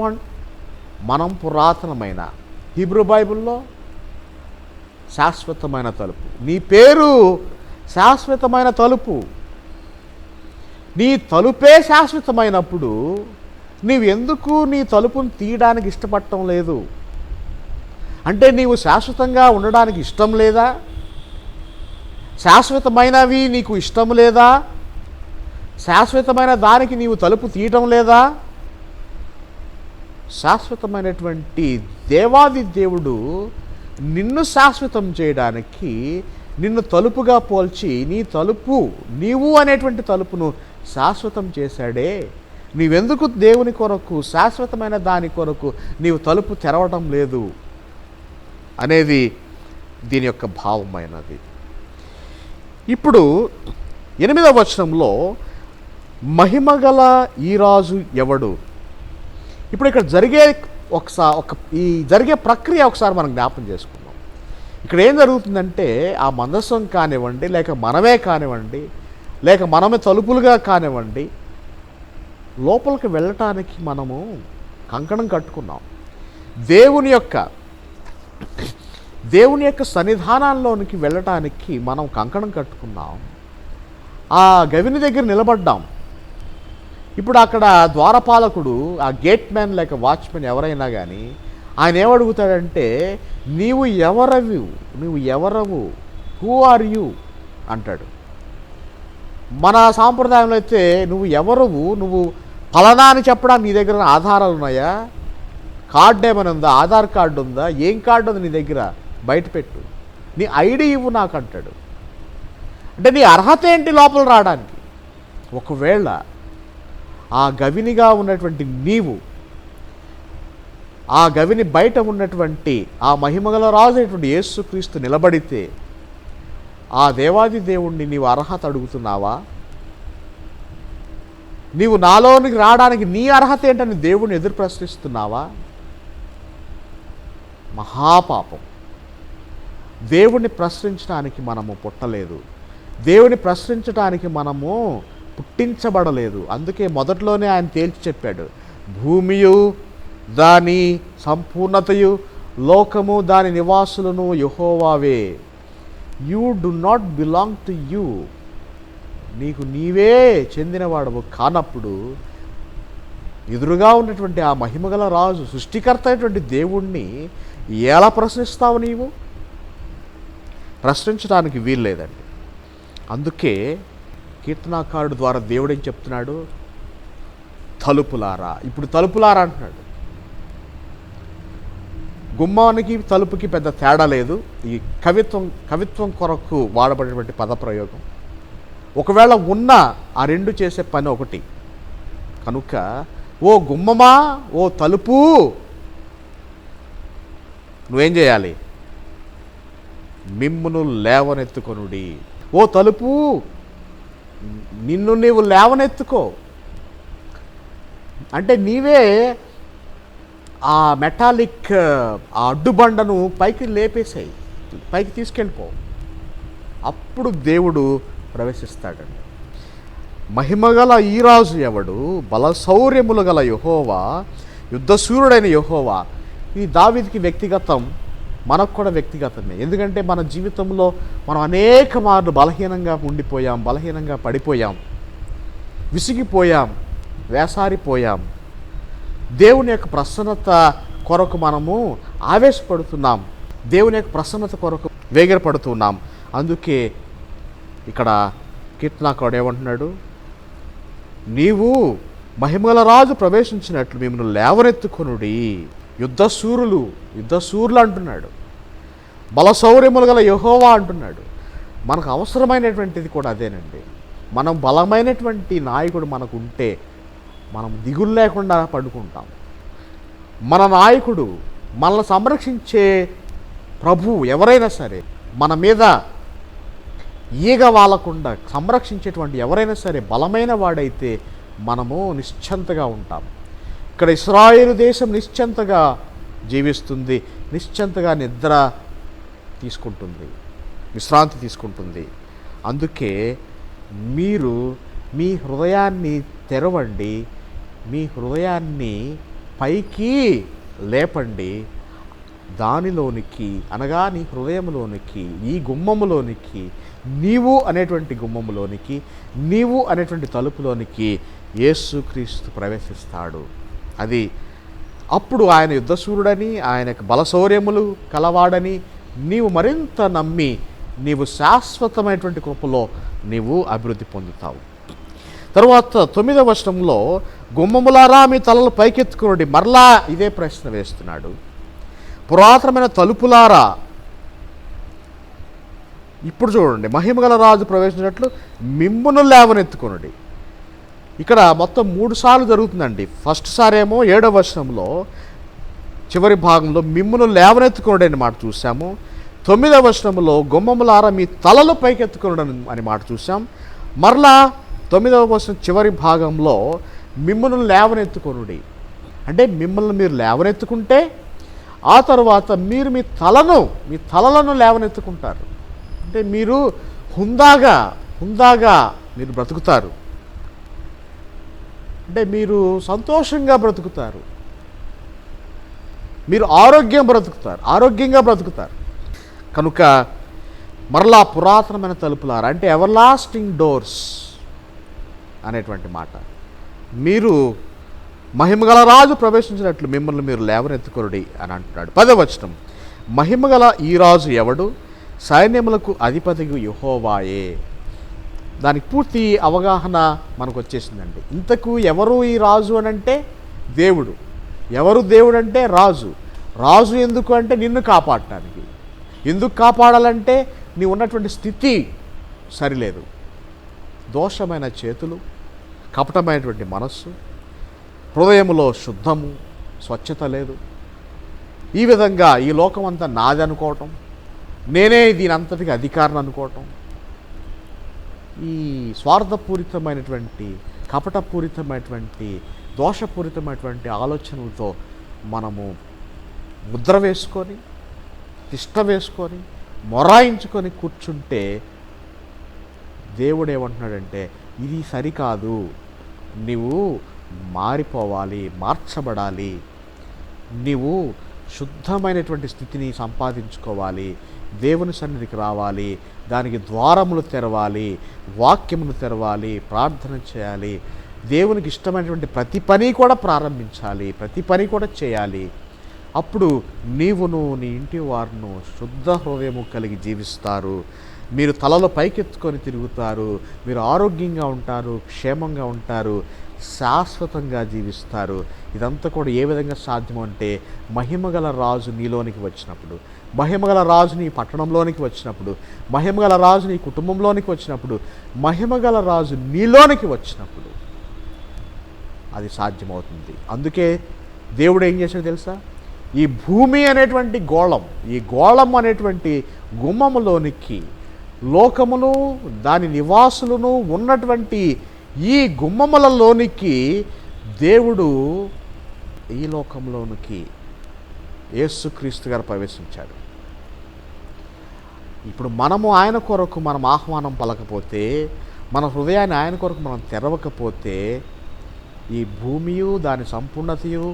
మనం పురాతనమైన, హీబ్రూ బైబిల్లో శాశ్వతమైన తలుపు. నీ పేరు శాశ్వతమైన తలుపు. నీ తలుపే శాశ్వతమైనప్పుడు నీవు ఎందుకు నీ తలుపును తీయడానికి ఇష్టపడటం లేదు? అంటే నీవు శాశ్వతంగా ఉండడానికి ఇష్టం లేదా? శాశ్వతమైనవి నీకు ఇష్టం లేదా? శాశ్వతమైన దానికి నీవు తలుపు తీయటం లేదా? శాశ్వతమైనటువంటి దేవాది దేవుడు నిన్ను శాశ్వతం చేయడానికి నిన్ను తలుపుగా పోల్చి నీ తలుపు, నీవు అనేటువంటి తలుపును శాశ్వతం చేశాడే. నీవెందుకు దేవుని కొరకు, శాశ్వతమైన దాని కొరకు నీవు తలుపు తెరవటం లేదు అనేది దీని యొక్క భావమైనది. ఇప్పుడు 8వ వచనంలో మహిమగల ఈ రాజు ఎవడు? ఇప్పుడు ఇక్కడ జరిగే ప్రక్రియ ఒకసారి మనం జ్ఞాపం చేసుకుందాం. ఇక్కడ ఏం జరుగుతుందంటే, ఆ మందసం కానివ్వండి, లేక మనమే కానివ్వండి, లేక మనమే తలుపులుగా కానివ్వండి, లోపలికి వెళ్ళటానికి మనము కంకణం కట్టుకున్నాం. దేవుని యొక్క సన్నిధానాల్లోనికి వెళ్ళటానికి మనం కంకణం కట్టుకున్నాం. ఆ గవిని దగ్గర నిలబడ్డాం. ఇప్పుడు అక్కడ ద్వారపాలకుడు, ఆ గేట్ మ్యాన్ లేక వాచ్మెన్ ఎవరైనా కానీ ఆయన ఏమడుగుతాడంటే, నీవు ఎవరవు, హూ ఆర్ యూ అంటాడు. మన సాంప్రదాయంలో అయితే నువ్వు ఎవరవు, నువ్వు ఫలానా అని చెప్పడానికి నీ దగ్గర ఆధారాలు ఉన్నాయా? కార్డు ఏమైనా ఉందా? ఆధార్ కార్డు ఉందా? ఏం కార్డు ఉంది నీ దగ్గర? బయట పెట్టు, నీ ఐడి ఇవ్వు నాకు అంటాడు. అంటే నీ అర్హత ఏంటి లోపల రావడానికి? ఒకవేళ ఆ గవినిగా ఉన్నటువంటి నీవు, ఆ గవిని బయట ఉన్నటువంటి ఆ మహిమగల రాజు అయినటువంటి యేసుక్రీస్తు నిలబడితే, ఆ దేవాది దేవుణ్ణి నీవు అర్హత అడుగుతున్నావా? నీవు నాలోనికి రావడానికి నీ అర్హత ఏంటని దేవుణ్ణి ఎదురు ప్రశ్నిస్తున్నావా? మహాపాపం. దేవుణ్ణి ప్రశ్నించడానికి మనము పుట్టలేదు, దేవుని ప్రశ్నించడానికి మనము పుట్టించబడలేదు. అందుకే మొదట్లోనే ఆయన తేల్చి చెప్పాడు, భూమియు దాని సంపూర్ణతయు, లోకము దాని నివాసులను యెహోవావే. You do not belong to you. నీకు నీవే చెందినవాడవు కానప్పుడు ఎదురుగా ఉన్నటువంటి ఆ మహిమగల రాజు, సృష్టికర్త అయినటువంటి దేవుణ్ణి ఎలా ప్రశ్నిస్తావు? నీవు ప్రశ్నించడానికి వీల్లేదండి. అందుకే కీర్తనాకారుడు ద్వారా దేవుడేం చెప్తున్నాడు? తలుపులారా. ఇప్పుడు తలుపులారా అంటున్నాడు. గుమ్మానికి తలుపుకి పెద్ద తేడా లేదు. ఈ కవిత్వం కొరకు వాడబడినటువంటి పదప్రయోగం. ఒకవేళ ఉన్న ఆ రెండు చేసే పని ఒకటి కనుక, ఓ గుమ్మమా, ఓ తలుపు, నువ్వేం చేయాలి? మిమ్మును లేవనెత్తుకొనుడి. ఓ తలుపు, నిన్ను నీవు లేవనెత్తుకో. అంటే నీవే ఆ మెటాలిక్ ఆ అడ్డుబండను పైకి లేపేసాయి, పైకి తీసుకెళ్ళిపో. అప్పుడు దేవుడు ప్రవేశిస్తాడండి. మహిమగల ఈ రాజు ఎవడు? బలశౌర్యములు గల యెహోవా, యుద్ధశూరుడైన యెహోవా. ఇది దావీదుకి వ్యక్తిగతం, మనకు కూడా వ్యక్తిగతమే. ఎందుకంటే మన జీవితంలో మనం అనేక మార్లు బలహీనంగా ఉండిపోయాం, బలహీనంగా పడిపోయాం, విసిగిపోయాం, వేసారిపోయాం. దేవుని యొక్క ప్రసన్నత కొరకు మనము ఆవేశపడుతున్నాం, దేవుని యొక్క ప్రసన్నత కొరకు వేగిరపడుతున్నాం. అందుకే ఇక్కడ కీర్తనాకారుడు ఏమంటున్నాడు? నీవు మహిమగల రాజు ప్రవేశించినట్లు మిమ్మల్ని లేవనెత్తుకొనుడి. యుద్ధశూరులు అంటున్నాడు. బలశౌర్యములు గల యెహోవా అంటున్నాడు. మనకు అవసరమైనటువంటిది కూడా అదేనండి. మనం బలమైనటువంటి నాయకుడు మనకు ఉంటే మనం దిగులు లేకుండా పడుకుంటాం. మన నాయకుడు, మనల్ని సంరక్షించే ప్రభువు ఎవరైనా సరే, మన మీద ఈగ వాలకుండా సంరక్షించేటువంటి ఎవరైనా సరే బలమైన వాడైతే మనము నిశ్చంతగా ఉంటాం. ఇక్కడ ఇశ్రాయేలు దేశం నిశ్చంతగా జీవిస్తుంది, నిశ్చంతగా నిద్ర తీసుకుంటుంది, విశ్రాంతి తీసుకుంటుంది. అందుకే మీరు మీ హృదయాన్ని తెరవండి, మీ హృదయాన్ని పైకి లేపండి. దానిలోనికి అనగా నీ హృదయంలోనికి, ఈ గుమ్మములోనికి, నీవు అనేటువంటి గుమ్మములోనికి, నీవు అనేటువంటి తలుపులోనికి యేసుక్రీస్తు ప్రవేశిస్తాడు. అది అప్పుడు ఆయన యుద్ధశూరుడని, ఆయనకు బలశౌర్యములు కలవాడని నీవు మరింత నమ్మి నీవు శాశ్వతమైనటువంటి కృపలో నీవు అభివృద్ధి పొందుతావు. తరువాత 9వ వచనంలో గుమ్మములారా మీ తలలు పైకెత్తుకునండి. మరలా ఇదే ప్రశ్న వేస్తున్నాడు. పురాతనమైన తలుపులారా, ఇప్పుడు చూడండి, మహిమగల రాజు ప్రవేశించినట్లు మిమ్మును లేవనెత్తుకొనుడి. ఇక్కడ మొత్తం 3 సార్లు జరుగుతుందండి. ఫస్ట్ సారేమో 7వ వచనంలో చివరి భాగంలో మిమ్మును లేవనెత్తుకొనుడి అని మాట చూసాము. 9వ వచనంలో గుమ్మములారా మీ తలలు పైకెత్తుకొనుడి అని మాట చూసాం. మరలా 9వ వచనం చివరి భాగంలో మిమ్మును లేవనెత్తుకొనుడి అంటే మిమ్మల్ని మీరు లేవనెత్తుకుంటే ఆ తర్వాత మీరు మీ తలలను లేవనెత్తుకుంటారు. అంటే మీరు హుందాగా మీరు బ్రతుకుతారు. అంటే మీరు సంతోషంగా బ్రతుకుతారు, మీరు ఆరోగ్యంగా బ్రతుకుతారు. కనుక మరలా పురాతనమైన తలుపులారా అంటే ఎవర్లాస్టింగ్ డోర్స్ అనేటువంటి మాట. మీరు మహిమగల రాజు ప్రవేశించినట్లు మిమ్మల్ని మీరు లేవనెత్తుకొనుడి అని అంటున్నాడు. 10వ వచనం, మహిమగల ఈ రాజు ఎవడు? సైన్యములకు అధిపతికి యెహోవాయే. దానికి పూర్తి అవగాహన మనకు వచ్చేసిందండి. ఇంతకు ఎవరు ఈ రాజు అని అంటే దేవుడు. ఎవరు దేవుడు అంటే రాజు. రాజు ఎందుకు అంటే నిన్ను కాపాడటానికి. ఎందుకు కాపాడాలంటే నీ ఉన్నటువంటి స్థితి సరిలేదు, దోషమైన చేతులు, కపటమైనటువంటి మనస్సు, హృదయములో శుద్ధము స్వచ్ఛత లేదు. ఈ విధంగా ఈ లోకం అంతా నాది అనుకోవటం, నేనే దీని అంతటికి అధికారిని అనుకోవటం, ఈ స్వార్థపూరితమైనటువంటి కపటపూరితమైనటువంటి దోషపూరితమైనటువంటి ఆలోచనలతో మనము ముద్ర వేసుకొని తిష్ట వేసుకొని మొరాయించుకొని కూర్చుంటే దేవుడు ఏమంటున్నాడంటే ఇది సరికాదు, నీవు మారిపోవాలి, మార్చబడాలి, నీవు శుద్ధమైనటువంటి స్థితిని సంపాదించుకోవాలి, దేవుని సన్నిధికి రావాలి, దానికి ద్వారములు తెరవాలి, వాక్యమును తెరవాలి, ప్రార్థన చేయాలి, దేవునికి ఇష్టమైనటువంటి ప్రతి పని కూడా ప్రారంభించాలి, ప్రతి పని కూడా చేయాలి. అప్పుడు నీవును నీ ఇంటి వారును శుద్ధ హృదయము కలిగి జీవిస్తారు. మీరు తలలో పైకెత్తుకొని తిరుగుతారు, మీరు ఆరోగ్యంగా ఉంటారు, క్షేమంగా ఉంటారు, శాశ్వతంగా జీవిస్తారు. ఇదంతా కూడా ఏ విధంగా సాధ్యం అంటే మహిమగల రాజు నీలోనికి వచ్చినప్పుడు, మహిమగల రాజు నీ పట్టణంలోనికి వచ్చినప్పుడు, మహిమగల రాజు నీ కుటుంబంలోనికి వచ్చినప్పుడు, మహిమగల రాజు నీలోనికి వచ్చినప్పుడు అది సాధ్యమవుతుంది. అందుకే దేవుడు ఏం చేశాడు తెలుసా? ఈ భూమి అనేటువంటి గోళం, ఈ గోళం అనేటువంటి గుమ్మములోనికి లోకమును దాని నివాసులను ఉన్నటువంటి ఈ గుమ్మములలోనికి దేవుడు ఈ లోకంలోనికి యేసుక్రీస్తు గారు ప్రవేశించాడు. ఇప్పుడు మనము ఆయన కొరకు మనం ఆహ్వానం పలకపోతే, మన హృదయాన్ని ఆయన కొరకు మనం తెరవకపోతే, ఈ భూమియు దాని సంపూర్ణతయు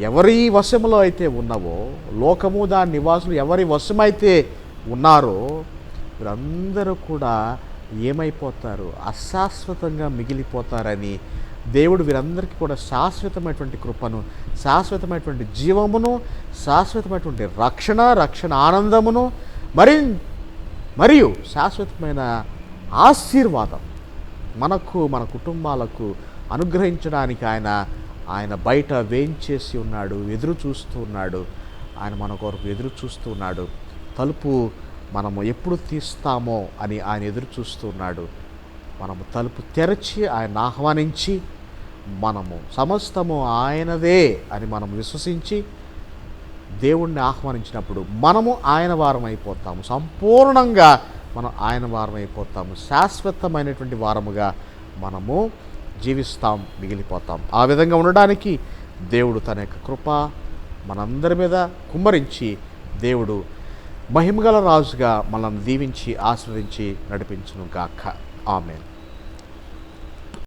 ఎవరి వశములో అయితే ఉన్నవో, లోకము దాని నివాసులు ఎవరి వశమైతే ఉన్నారో వీరందరూ కూడా ఏమైపోతారు? అశాశ్వతంగా మిగిలిపోతారని దేవుడు వీరందరికీ కూడా శాశ్వతమైనటువంటి కృపను, శాశ్వతమైనటువంటి జీవమును, శాశ్వతమైనటువంటి రక్షణ ఆనందమును మరియు శాశ్వతమైన ఆశీర్వాదం మనకు, మన కుటుంబాలకు అనుగ్రహించడానికి ఆయన బయట వేయించేసి ఉన్నాడు, ఎదురు చూస్తూ ఉన్నాడు. ఆయన మన కొరకు ఎదురు చూస్తూ ఉన్నాడు. తలుపు మనము ఎప్పుడు తీస్తామో అని ఆయన ఎదురు చూస్తూ ఉన్నాడు. మనము తలుపు తెరచి ఆయన ఆహ్వానించి, మనము సమస్తము ఆయనదే అని మనం విశ్వసించి దేవుణ్ణి ఆహ్వానించినప్పుడు మనము ఆయన వారం అయిపోతాము. సంపూర్ణంగా మనం ఆయన వారం అయిపోతాము. శాశ్వతమైనటువంటి వారముగా మనము జీవిస్తాం, మిగిలిపోతాం. ఆ విధంగా ఉండడానికి దేవుడు తన యొక్క కృప మనందరి మీద కుమ్మరించి, దేవుడు మహిమగల రాజుగా మనల్ని దీవించి ఆశీర్వదించి నడిపించును గాక. ఆమేన్.